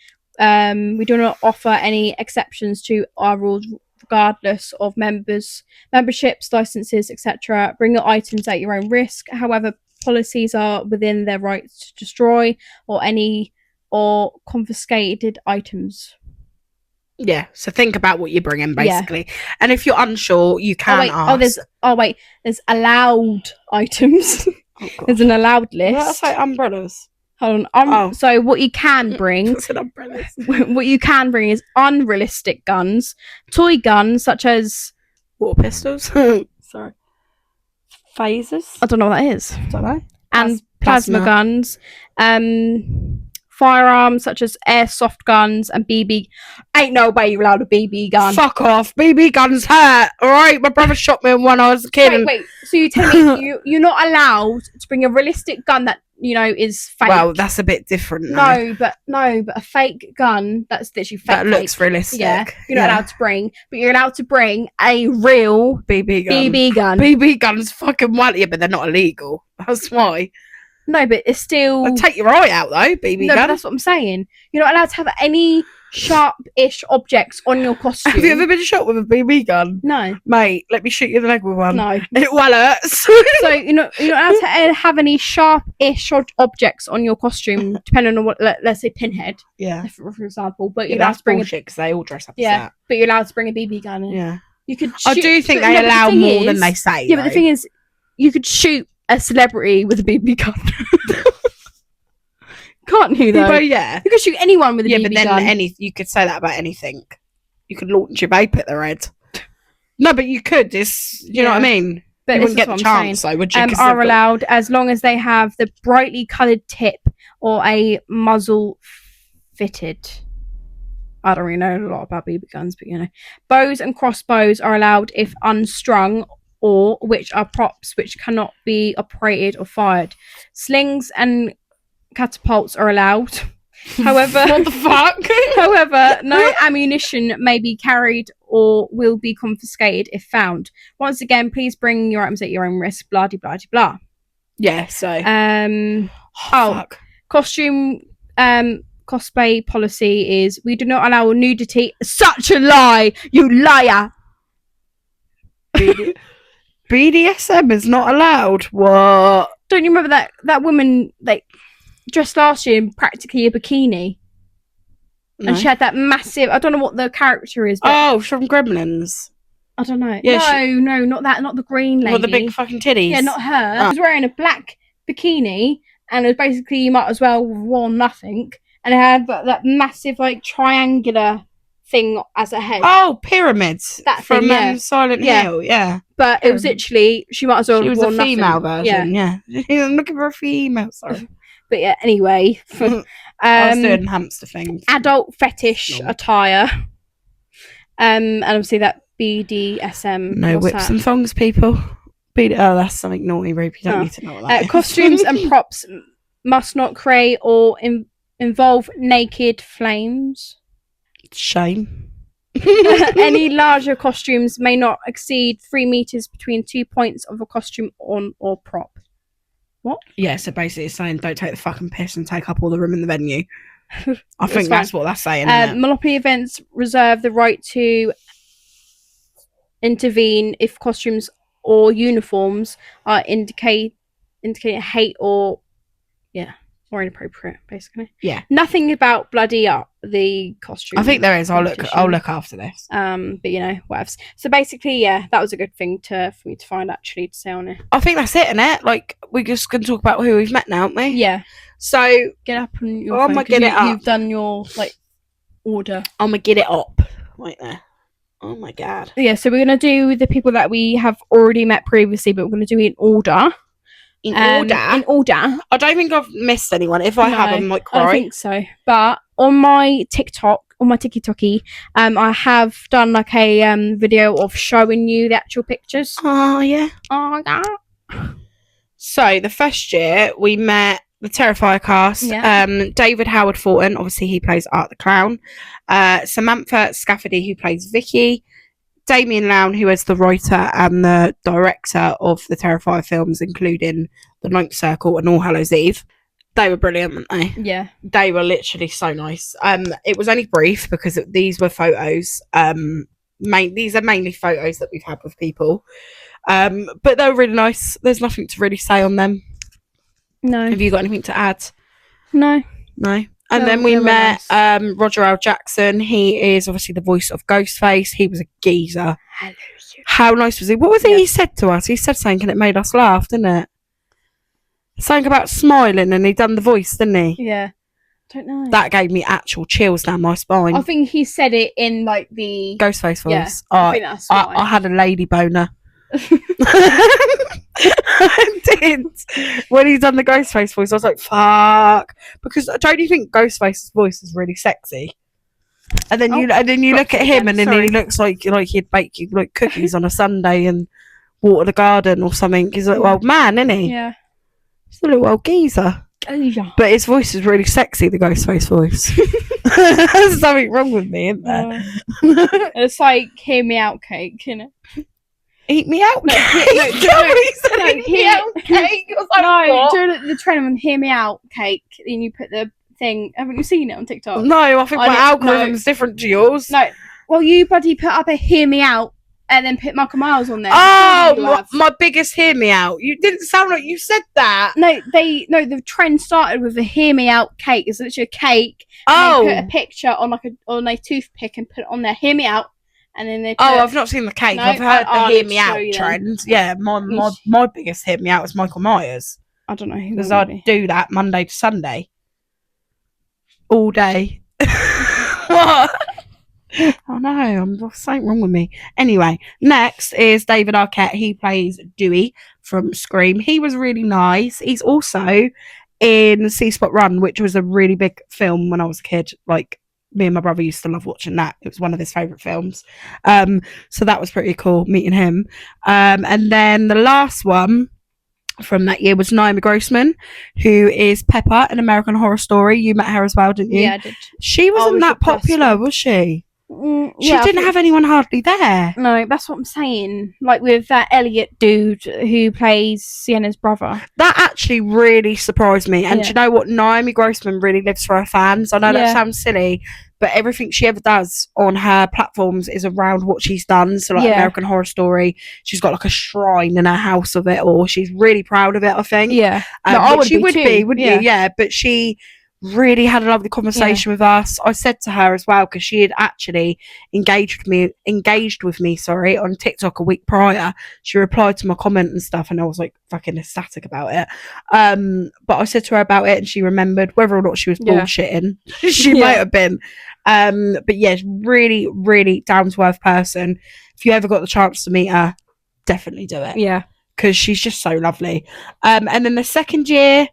We do not offer any exceptions to our rules, regardless of memberships, licenses, etc. Bring your items at your own risk. However, policies are within their rights to destroy or confiscated items. Yeah, so think about what you're bringing, basically. Yeah. And if you're unsure, you can ask. There's allowed items. There's an allowed list. What did I say? Umbrellas. Hold on. So what you can bring... umbrellas. What you can bring is unrealistic guns, toy guns such as... Water pistols. Sorry. Phasers. I don't know what that is. Don't know. And plasma guns. Firearms such as airsoft guns and BB. Ain't no way you're allowed a BB gun. Fuck off. BB guns hurt. Alright, my brother shot me when I was a kid. Wait. So you tell me you're not allowed to bring a realistic gun that, you know, is fake? Well, that's a bit different. No, but a fake gun that's literally fake. That looks realistic. Yeah, you're not allowed to bring, but you're allowed to bring a real BB gun. BB gun. BB guns fucking wild, yeah, but they're not illegal. That's why. No, but it's still... I'll take your eye out, though, BB gun. No, that's what I'm saying. You're not allowed to have any sharp-ish objects on your costume. Have you ever been shot with a BB gun? No. Mate, let me shoot you in the leg with one. No. It well hurts. So you're not allowed to have any sharp-ish objects on your costume, depending on what, let's say, pinhead. Yeah. For example. But you're allowed to bring bullshit because they all dress up as that. But you're allowed to bring a BB gun in. Yeah. You could I do think they allow more than they say. Yeah, but the thing is, you could shoot a celebrity with a BB gun. Can't you, though? But yeah. You could shoot anyone with a BB gun. Yeah, but then you could say that about anything. You could launch your vape at their head. No, but you could. You know what I mean? But you wouldn't get the chance, though, would you? Are allowed as long as they have the brightly coloured tip or a muzzle fitted. I don't really know a lot about BB guns, but you know. Bows and crossbows are allowed if unstrung, or which are props which cannot be operated or fired. Slings and catapults are allowed. However, what the fuck? However, no ammunition may be carried or will be confiscated if found. Once again, please bring your items at your own risk. Blah de blah de blah. Yeah. So. Fuck. Costume. Cosplay policy is we do not allow nudity. Such a lie, you liar. BDSM is not allowed. What? Don't you remember that woman dressed last year in practically a bikini? No. And she had that massive... I don't know what the character is. But from Gremlins. I don't know. Yeah, no, not that. Not the green lady. Well, the big fucking titties. Yeah, not her. She was wearing a black bikini, and it was basically you might as well have worn nothing. And it had that massive triangular thing as a head. Oh, pyramids. That from thing, Silent Hill. Yeah. But it was literally she might as well. She was have worn a female nothing. version. Yeah. I'm looking for a female. Sorry. But yeah. Anyway. I was doing hamster things. Adult fetish attire. And obviously that BDSM. No whips and thongs, people. That's something naughty, Rupe. You don't need to know what that is. Costumes and props must not create or involve naked flames. Shame. Any larger costumes may not exceed 3 meters between 2 points of a costume on or prop. What? Yeah, so basically it's saying don't take the fucking piss and take up all the room in the venue. I think that's what that's saying. Monopoly events reserve the right to intervene if costumes or uniforms are indicate hate or or inappropriate, basically. Yeah. Nothing about bloody up the costume. I think there is. I'll look after this. But you know, whatever. So basically, yeah, that was a good thing for me to find, actually, to say on it. I think that's it, innit? Like, we're just going to talk about who we've met now, aren't we? Yeah. So, get up on your phone, you've done your, like, order. I'm going to get it up. Right there. Oh my God. Yeah, so we're going to do the people that we have already met previously, but we're going to do it in order. In order? In order. I don't think I've missed anyone. If I have, I might cry. I don't think so. But on my TikTok, on my TikToky, I have done like a video of showing you the actual pictures. Oh, yeah. Oh, yeah. So, the first year, we met the Terrifier cast. Yeah. David Howard Thornton, obviously he plays Art the Clown. Samantha Scafferty, who plays Vicky. Damien Lown, who is the writer and the director of the Terrifier films, including The Ninth Circle and All Hallows Eve. They were brilliant, weren't they? Yeah. They were literally so nice. It was only brief because these were photos. These are mainly photos that we've had with people. But they were really nice. There's nothing to really say on them. No. Have you got anything to add? No. And then we met Roger L. Jackson. He is obviously the voice of Ghostface. He was a geezer. Hello. How nice was he? What was it he said to us? He said something and it made us laugh, didn't it? Something about smiling, and he done the voice, didn't he? Yeah. Don't know. That gave me actual chills down my spine. I think he said it in like the Ghostface voice. Yeah, I think that's why. I had a lady boner. I did. When he done the Ghostface voice, I was like, fuck. Because don't you think Ghostface's voice is really sexy? And then you look at him, and then he looks like he'd bake you like cookies on a Sunday and water the garden or something. He's a little old man, isn't he? Yeah. He's a little old geezer. But his voice is really sexy, the Ghostface voice. There's something wrong with me, isn't there? It's like hear me out cake, you know. Eat me out cake. Eat me out cake. During the training when hear me out cake, and you put the thing. Haven't you seen it on TikTok? No, I think my algorithm's different to yours. No, well, you bloody put up a hear me out and then put Michael Myers on there. Oh, my biggest hear me out. You didn't sound like you said that. No, the trend started with the hear me out cake. It's literally a cake. Oh, and they put a picture on a toothpick and put it on there. Hear me out. And then they I've not seen the cake. No, I've heard the hear me out trend. Yeah, my biggest hear me out was Michael Myers. I don't know who, because I'd do that Monday to Sunday all day. What? Oh no, there's something wrong with me. Anyway, next is David Arquette. He plays Dewey from Scream. He was really nice. He's also in See Spot Run, which was a really big film when I was a kid. Like, me and my brother used to love watching that. It was one of his favourite films. So that was pretty cool, meeting him. And then the last one from that year was Naomi Grossman, who is Pepper in American Horror Story. You met her as well, didn't you? Yeah, I did. She wasn't that popular, was she? She didn't have anyone hardly there. No, that's what I'm saying. Like with that Elliot dude who plays Sienna's brother. That actually really surprised me. And do you know what? Naomi Grossman really lives for her fans. I know that sounds silly, but everything she ever does on her platforms is around what she's done. So like American Horror Story, she's got like a shrine in her house of it, or she's really proud of it, I think. Yeah. She would be, wouldn't you? Yeah, but she really had a lovely conversation with us. I said to her as well, because she had actually engaged with me on TikTok a week prior. She replied to my comment and stuff, and I was like fucking ecstatic about it. But I said to her about it, and she remembered. Whether or not she was bullshitting, she might have been. But yeah, really, really down to earth person. If you ever got the chance to meet her, definitely do it. Yeah, because she's just so lovely. And then the second year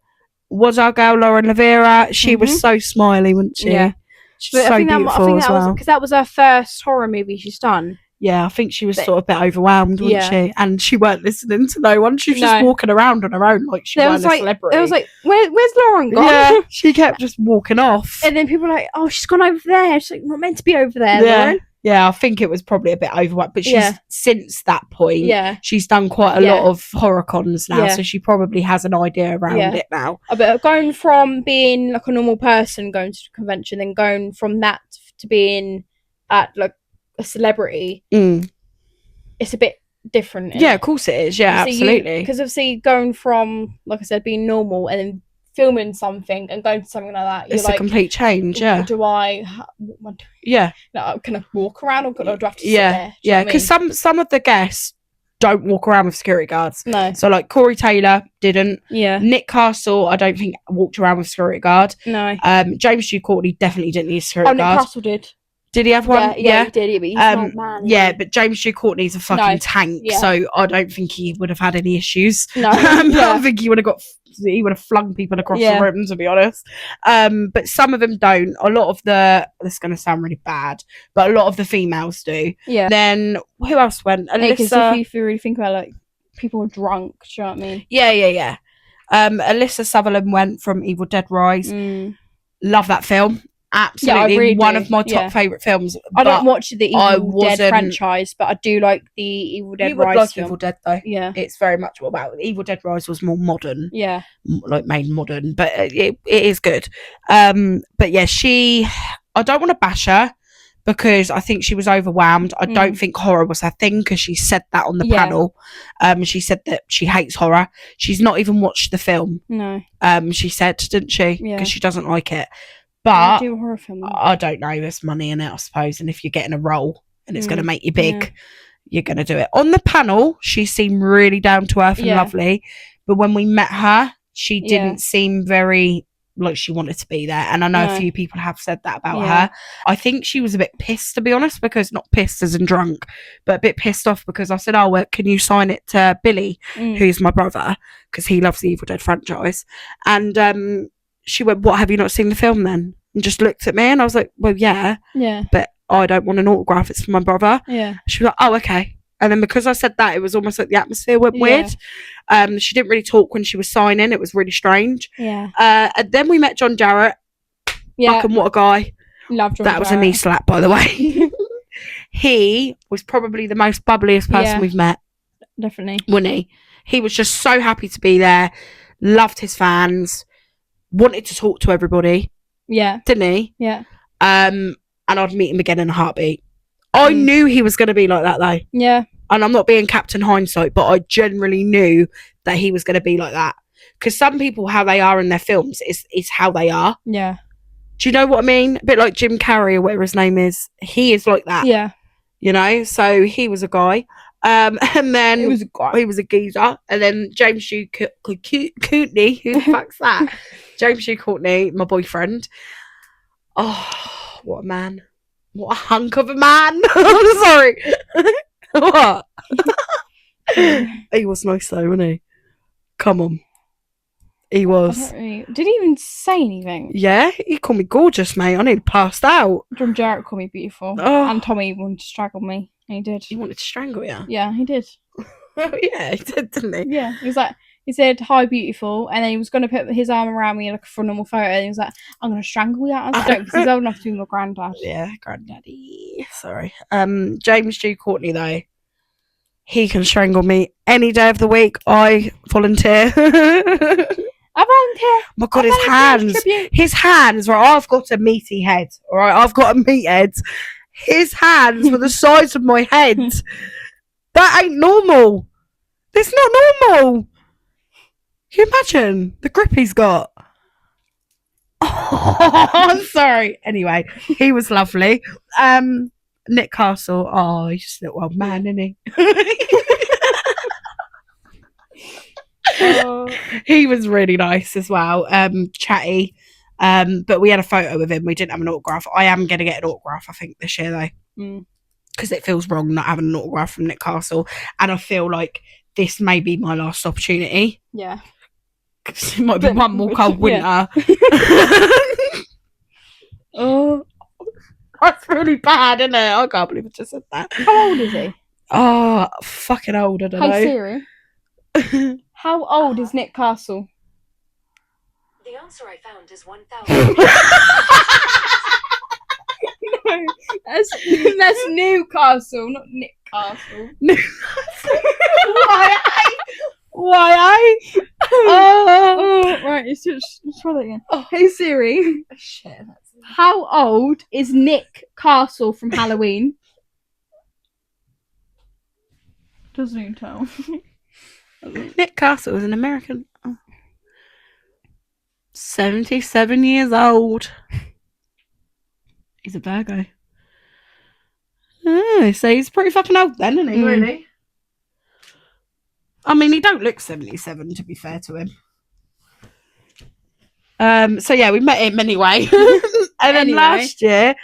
was our girl Lauren Lavera. She was so smiley, wasn't she? Yeah, she's so beautiful as well. Because that was her first horror movie she's done. Yeah, I think she was sort of a bit overwhelmed, wasn't she? And she weren't listening to no one. She was just walking around on her own like she was a celebrity. It was like, where's Lauren gone? Yeah, she kept just walking off. And then people were like, oh, she's gone over there. She's like, not meant to be over there, Lauren. Yeah, I think it was probably a bit overwhelmed. But she's since that point, she's done quite a lot of horror cons now, so she probably has an idea around it now. But going from being like a normal person going to the convention, then going from that to being at like a celebrity, it's a bit different. Yeah, of course it is. Yeah, absolutely. Because obviously going from, like I said, being normal and then filming something and going to something like that, you're It's like, a complete change. Yeah. do I? What am I doing? Yeah. Like, can I walk around or do I have to sit Yeah. there? Do you know Yeah. what I mean? Because some of the guests don't walk around with security guards. No. So like Corey Taylor didn't. Yeah. Nick Castle, I don't think walked around with security guard. No. James Stu Courtney definitely didn't need a security Nick guard. Castle did. Did he have one? Yeah, he did. But he's not man. Yeah, but James Stu Courtney's a fucking tank, Yeah. so I don't think he would have had any issues. No. I think he would have flung people across the room, to be honest. But some of them don't. A lot of this is going to sound really bad, but a lot of the females do. Yeah. Then who else went? Because Alyssa. if you really think about it, like, people were drunk. Do you know what I mean? Yeah. Alyssa Sutherland went from Evil Dead Rise. Love that film. Absolutely, really one do. of my top favourite films. I don't watch the Evil Dead wasn't- franchise, but I do like the Evil Dead You would Rise like film. Evil Dead though. Yeah. It's very much about Evil Dead Rise was more modern. Yeah. Like made modern, but it is good. But yeah, I don't want to bash her because I think she was overwhelmed. I don't think horror was her thing because she said that on the panel. She said that she hates horror. She's not even watched the film. No. She said, didn't she? Yeah. Because she doesn't like it. But do a horror film. I don't know. There's money in it, I suppose. And if you're getting a role and it's going to make you big, you're going to do it. On the panel, she seemed really down to earth and lovely. But when we met her, she didn't seem very like she wanted to be there. And I know a few people have said that about her. I think she was a bit pissed, to be honest, because not pissed as in drunk, but a bit pissed off because I said, oh, well, can you sign it to Billy, who's my brother, because he loves the Evil Dead franchise. And she went, what, have you not seen the film then? And just looked at me and I was like, well, yeah. But I don't want an autograph. It's for my brother. She was like, oh, okay. And then because I said that, it was almost like the atmosphere went weird. She didn't really talk when she was signing. It was really strange. And then we met John Jarrett. Fucking what a guy. Love John That was a knee slap, by the way. He was probably the most bubbliest person we've met. Definitely. Wasn't he? He was just so happy to be there. Loved his fans. Wanted to talk to everybody. Didn't he? And I'd meet him again in a heartbeat. I knew he was going to be like that though. And I'm not being Captain Hindsight, but I generally knew that he was going to be like that. Because some people, how they are in their films is how they are. Do you know what I mean? A bit like Jim Carrey or whatever his name is. He is like that. You know? So he was a guy. And then he was a geezer. And then James Stu Courtney, who the fuck's that? James Stu Courtney, my boyfriend. Oh, what a man. What a hunk of a man. I'm sorry. What? He was nice though, wasn't he? Come on. He was. Did he even say anything? Yeah, he called me gorgeous, mate. I nearly passed out. John Jarrett called me beautiful. And Tommy wanted to strangle me. And he did. He wanted to strangle you? Yeah, he did. Yeah, he did, didn't he? Yeah. He was like, he said, hi, beautiful. And then he was going to put his arm around me like for a normal photo. And he was like, I'm going to strangle you. I was like, because he's old enough to be my granddad. Yeah, granddaddy. Sorry. James Stu Courtney, though. He can strangle me any day of the week. I volunteer. I volunteer. My God, his hands. His hands, right? I've got a meaty head. All right, I've got a meathead. His hands were the size of my head. That ain't normal. It's not normal. Can you imagine the grip he's got? Oh, I'm sorry. Anyway, he was lovely. Nick Castle. Oh, he's just a little old man, isn't he? He was really nice as well. Chatty. But we had a photo with him. We didn't have an autograph. I am going to get an autograph, I think, this year, though. Because it feels wrong not having an autograph from Nick Castle. And I feel like this may be my last opportunity. Yeah. It might be one more cold winter. Oh, that's really bad, isn't it? I can't believe I just said that. How old is he? Oh, fucking old. I don't know. Hey Siri. How old is Nick Castle? The answer I found is 1,000. No, that's Newcastle, not Nick Castle. Why? Right, let's try that again. Hey Siri. Shit. How old is Nick Castle from Halloween? Doesn't even tell. Nick Castle is an American. 77 years old. He's a Virgo. Oh, so he's pretty fucking old then, isn't he, really? I mean, he don't look 77, to be fair to him. So yeah, we met him anyway. And then last year,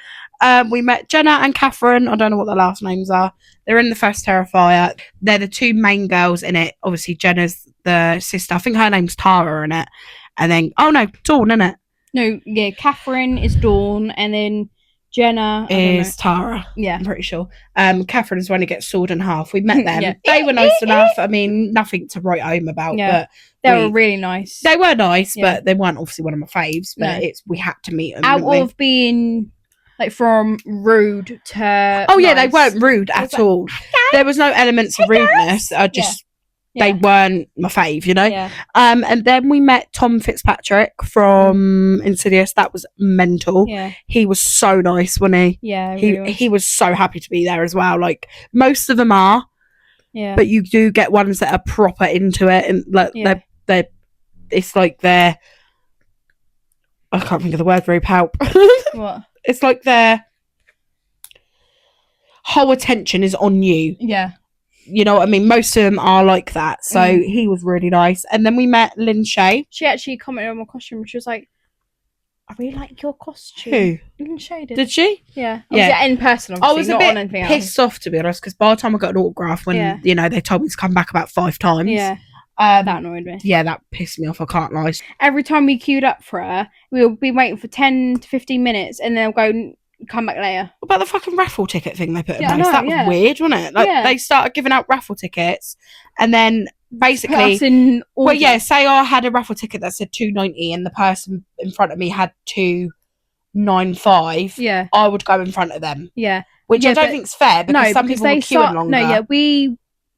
we met Jenna and Catherine. I don't know what their last names are. They're in the first Terrifier. They're the two main girls in it. Obviously, Jenna's the sister. I think her name's Tara in it. And then, oh no, Dawn, isn't it? No, yeah, Catherine is Dawn, and then Jenna is Tara. Yeah. I'm pretty sure. Catherine is when it gets sawed in half. We met them. Yeah. They were nice enough. I mean, nothing to write home about, but they were really nice. They were nice, but they weren't obviously one of my faves. But we had to meet them. Out of being like from rude to they weren't rude at all. Okay. There was no elements of rudeness. I just they weren't my fave, you know. Yeah. And then we met Tom Fitzpatrick from Insidious. That was mental. Yeah. He was so nice, wasn't he? Yeah. He was so happy to be there as well. Like most of them are. Yeah. But you do get ones that are proper into it, and like they're it's like they're I can't think of the word very palp. What? It's like their whole attention is on you. Yeah. You know what I mean? Most of them are like that. So he was really nice. And then we met Lynn Shay. She actually commented on my costume. She was like, I really like your costume. Who? Lynn Shay did. Did she? Yeah. In person, obviously. I was a bit pissed off, to be honest, because by the time I got an autograph, when, they told me to come back about 5 times. Yeah. That annoyed me. Yeah, that pissed me off. I can't lie. Every time we queued up for her, we'll be waiting for 10 to 15 minutes and then we'll go... come back later. What about the fucking raffle ticket thing they put in place? That was weird, wasn't it? Like they started giving out raffle tickets, and then basically, say I had a raffle ticket that said $2.90, and the person in front of me had $2.95. Yeah, I would go in front of them. Yeah, which I don't think is fair because some people were queuing longer. No, yeah,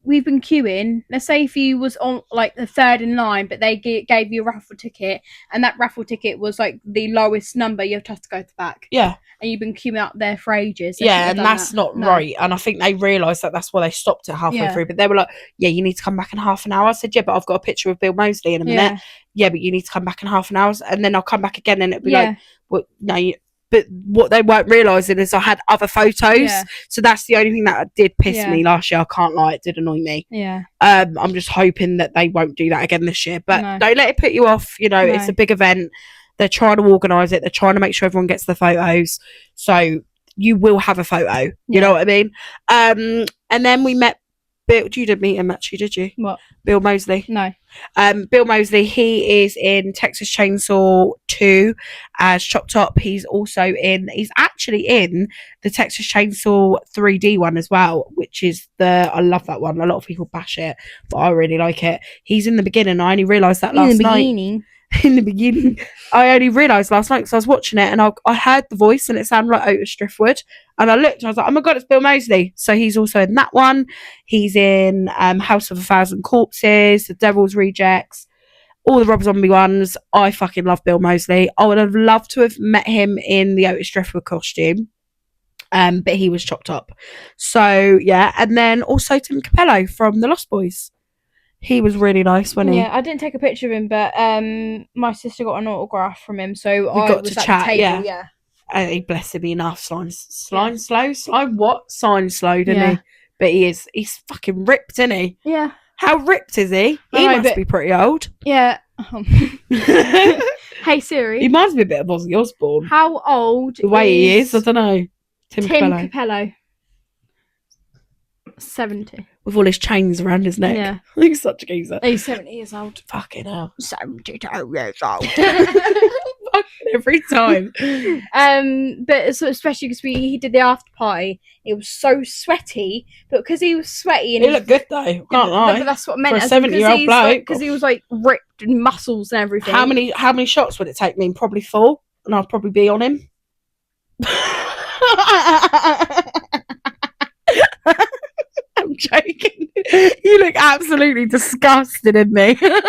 we've been queuing. Let's say if you was on like the third in line, but they gave you a raffle ticket, and that raffle ticket was like the lowest number, you have to go to the back. Yeah. And you've been queuing up there for ages. And that's not right. And I think they realised that that's why they stopped it halfway through. But they were like, yeah, you need to come back in half an hour. I said, yeah, but I've got a picture of Bill Moseley in a minute. Yeah, but you need to come back in half an hour. And then I'll come back again and it'll be like, well, no, but what they weren't realising is I had other photos. Yeah. So that's the only thing that did piss me last year. I can't lie, it did annoy me. Yeah. I'm just hoping that they won't do that again this year. But don't let it put you off. You know, it's a big event. They're trying to organise it. They're trying to make sure everyone gets the photos. So you will have a photo. You know what I mean? And then we met Bill. You didn't meet him actually, did you? What? Bill Moseley. No. Bill Moseley, he is in Texas Chainsaw 2 as Chop Top. He's actually in the Texas Chainsaw 3D one as well, which is I love that one. A lot of people bash it, but I really like it. He's in the beginning. I only realised that last night. In the beginning, I only realised last night because I was watching it and I heard the voice and it sounded like Otis Driftwood, and I looked and I was like, oh my god, it's Bill Moseley. So he's also in that one. He's in House of a Thousand Corpses, The Devil's Rejects, all the Rob Zombie ones. I fucking love Bill Moseley. I would have loved to have met him in the Otis Driftwood costume, but he was chopped up. So yeah, and then also Tim Capello from The Lost Boys. He was really nice, wasn't he? Yeah, I didn't take a picture of him, but my sister got an autograph from him, so we got to chat. The table, yeah. He blessed him enough. Slime what? Sign slow, didn't he? But he's fucking ripped, isn't he? Yeah. How ripped is he? He must be pretty old. Yeah. Hey Siri. He reminds me a bit of Ozzy Osbourne. How old? The way he is, I don't know. Tim Capello. 70. With all his chains around his neck. Yeah. He's such a geezer. He's 70 years old. Fucking hell. 72 years old. Fucking every time. But so especially because he did the after party, it was so sweaty, but because he was sweaty and he looked good though, can't lie. But that's what I meant. For a 70-year-old bloke. Because he was like ripped and muscles and everything. How many shots would it take me? Probably 4, and I'd probably be on him. I'm joking. You look absolutely disgusted in me. Yeah,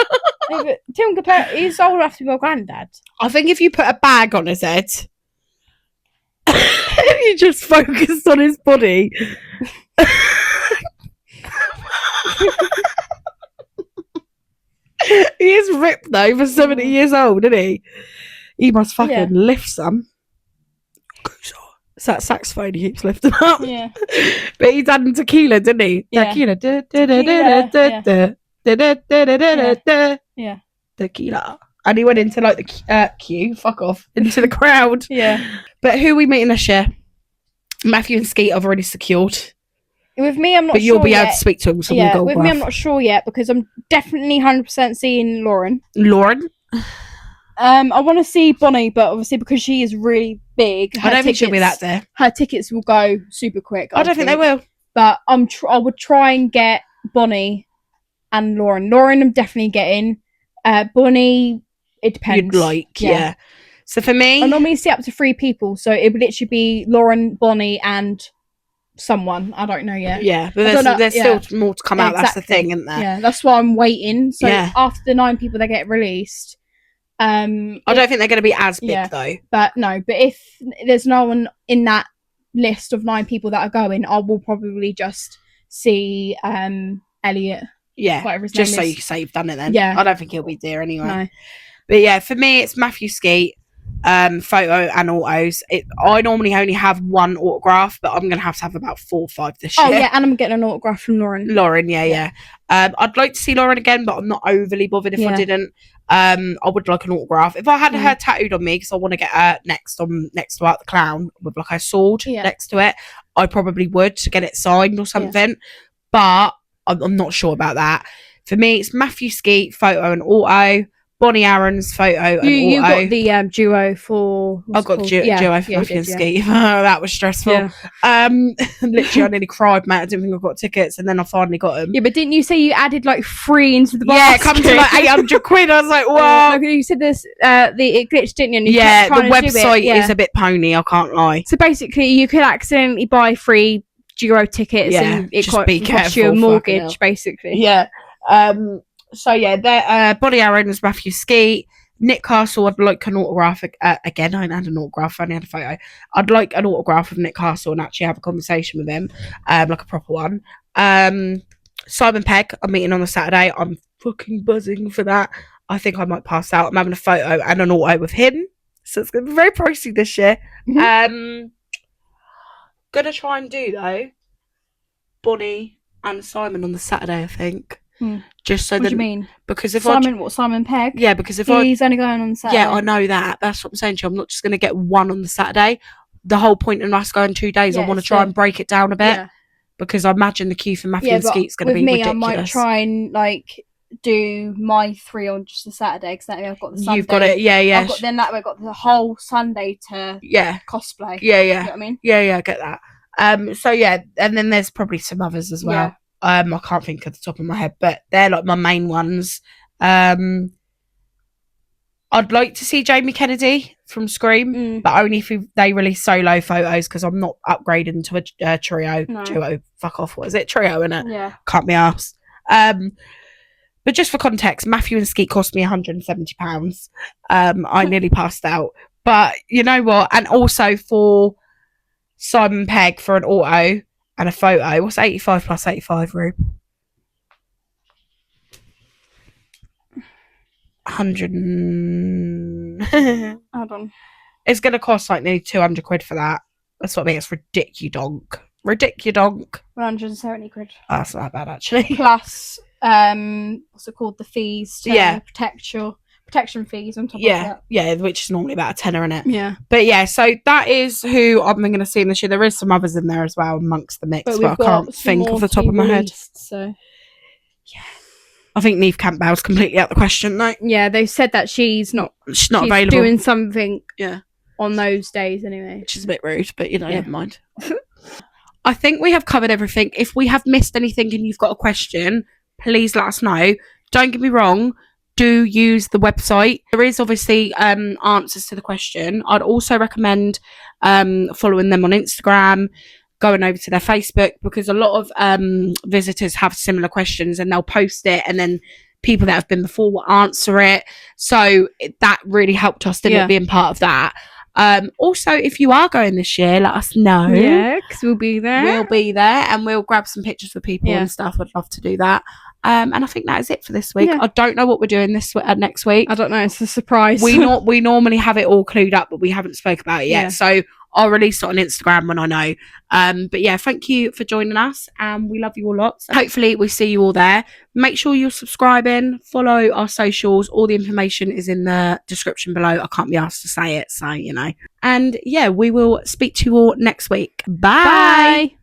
but Tim Capello, he's old enough to be my granddad. I think if you put a bag on his head, you just focused on his body. He is ripped though for 70 years old, isn't he? He must fucking lift some. It's that saxophone he keeps lifting up. Yeah. But he done tequila, didn't he? Yeah. Tequila. Tequila. And he went into like the queue, fuck off, into the crowd. Yeah. But who are we meeting this year? Matthew and Skeet I've already secured. With me, I'm not sure. But you'll be yet. able to speak to him. So Yeah, with me, I'm not sure yet because I'm definitely 100% seeing Lauren. Lauren? I want to see Bonnie, but obviously because she is really big, I don't think she'll be that there. Her tickets will go super quick. I don't think they will. But I would try and get Bonnie and Lauren. Lauren, I'm definitely getting. Bonnie, it depends. You'd like, yeah. So for me, I normally see up to 3 people, so it would literally be Lauren, Bonnie, and someone. I don't know yet. Yeah, but there's still more to come out. Exactly. That's the thing, isn't there? Yeah, that's why I'm waiting. So after the 9 people that get released, I don't think they're going to be as big though. But if there's no one in that list of 9 people that are going, I will probably just see Elliot. Yeah, whatever his just name so is. you can say you've done it then. Yeah, I don't think he'll be there anyway. No. But yeah, for me, it's Matthew Skeet, photo and autos. I normally only have 1 autograph, but I'm going to have about 4 or 5 this year. Oh yeah, and I'm getting an autograph from Lauren. Lauren, yeah. I'd like to see Lauren again, but I'm not overly bothered if I didn't. I would like an autograph. If I had her tattooed on me, because I want to get her next to Art the Clown with like a sword next to it, I probably would to get it signed or something. But I'm not sure about that. For me, it's Matthew Skeet, photo and auto. Bonnie Aaron's photo and auto. You got the duo for... I got the duo for Matthew and Skeet. That was stressful. Yeah. Literally, I nearly cried, mate. I didn't think I got tickets, and then I finally got them. Yeah, but didn't you say you added like 3 into the basket? Yeah, it comes to like 800 quid. I was like, wow. You said this, it glitched, didn't you? And you the website is a bit pony, I can't lie. So basically, you could accidentally buy 3 duo tickets and it cost you a mortgage, basically. Yeah. So yeah, Bonnie Aaron's Matthew Skeet. Nick Castle, I'd like an autograph again. I had an autograph, I only had a photo. I'd like an autograph of Nick Castle and actually have a conversation with him, like a proper one. Simon Pegg, I'm meeting on the Saturday. I'm fucking buzzing for that. I think I might pass out. I'm having a photo and an auto with him, so it's gonna be very pricey this year. Gonna try and do though Bonnie and Simon on the Saturday, I think. Just so what do you mean? Because if Simon Pegg? Yeah, because if he's only going on Saturday. Yeah, I know that. That's what I'm saying to you. I'm not just going to get one on the Saturday. The whole point of us going 2 days, I want to try and break it down a bit because I imagine the queue for Matthew and Skeet's going to be ridiculous. I might try and like do my 3 on just the Saturday because that way I've got the Sunday. You've got it, yeah. Then that way I've got the whole Sunday to cosplay. Yeah. You know what I mean? Yeah, I get that. So yeah, and then there's probably some others as well. Yeah. I can't think of the top of my head, but they're like my main ones. I'd like to see Jamie Kennedy from Scream, but only if they release solo photos because I'm not upgrading to a trio. No. Duo, fuck off. What is it? Trio, innit? Yeah. Can't be arsed. But just for context, Matthew and Skeet cost me £170. I nearly passed out. But you know what? And also for Simon Pegg for an auto and a photo. What's 85 plus 85, Rube? 100. Hold on. It's going to cost like nearly 200 quid for that. That's what I mean. It's ridiculous. 170 quid. Oh, that's not that bad, actually. Plus, what's it called? The fees to protection fees on top of that. Yeah, which is normally about a tenner in it. Yeah. But yeah, so that is who I'm going to see in this year. There is some others in there as well amongst the mix, but I can't think off the top of my head. So, yeah. I think Neve Campbell's completely out the question, though. Yeah, they said that she's not available. Doing something on those days anyway. Which is a bit rude, but never mind. I think we have covered everything. If we have missed anything and you've got a question, please let us know. Don't get me wrong. Do use the website. There is obviously answers to the question. I'd also recommend following them on Instagram, going over to their Facebook, because a lot of visitors have similar questions and they'll post it and then people that have been before will answer it. So that really helped us being part of that. Also, if you are going this year, let us know. Yeah, because we'll be there. We'll be there and we'll grab some pictures with people and stuff. I'd love to do that. And I think that is it for this week. Yeah. I don't know what we're doing next week. I don't know. It's a surprise. We normally have it all clued up, but we haven't spoke about it yet. Yeah. So I'll release it on Instagram when I know. But yeah, thank you for joining us, and we love you all lots. Hopefully we see you all there. Make sure you're subscribing, follow our socials. All the information is in the description below. I can't be asked to say it, so you know. And yeah, we will speak to you all next week. Bye. Bye.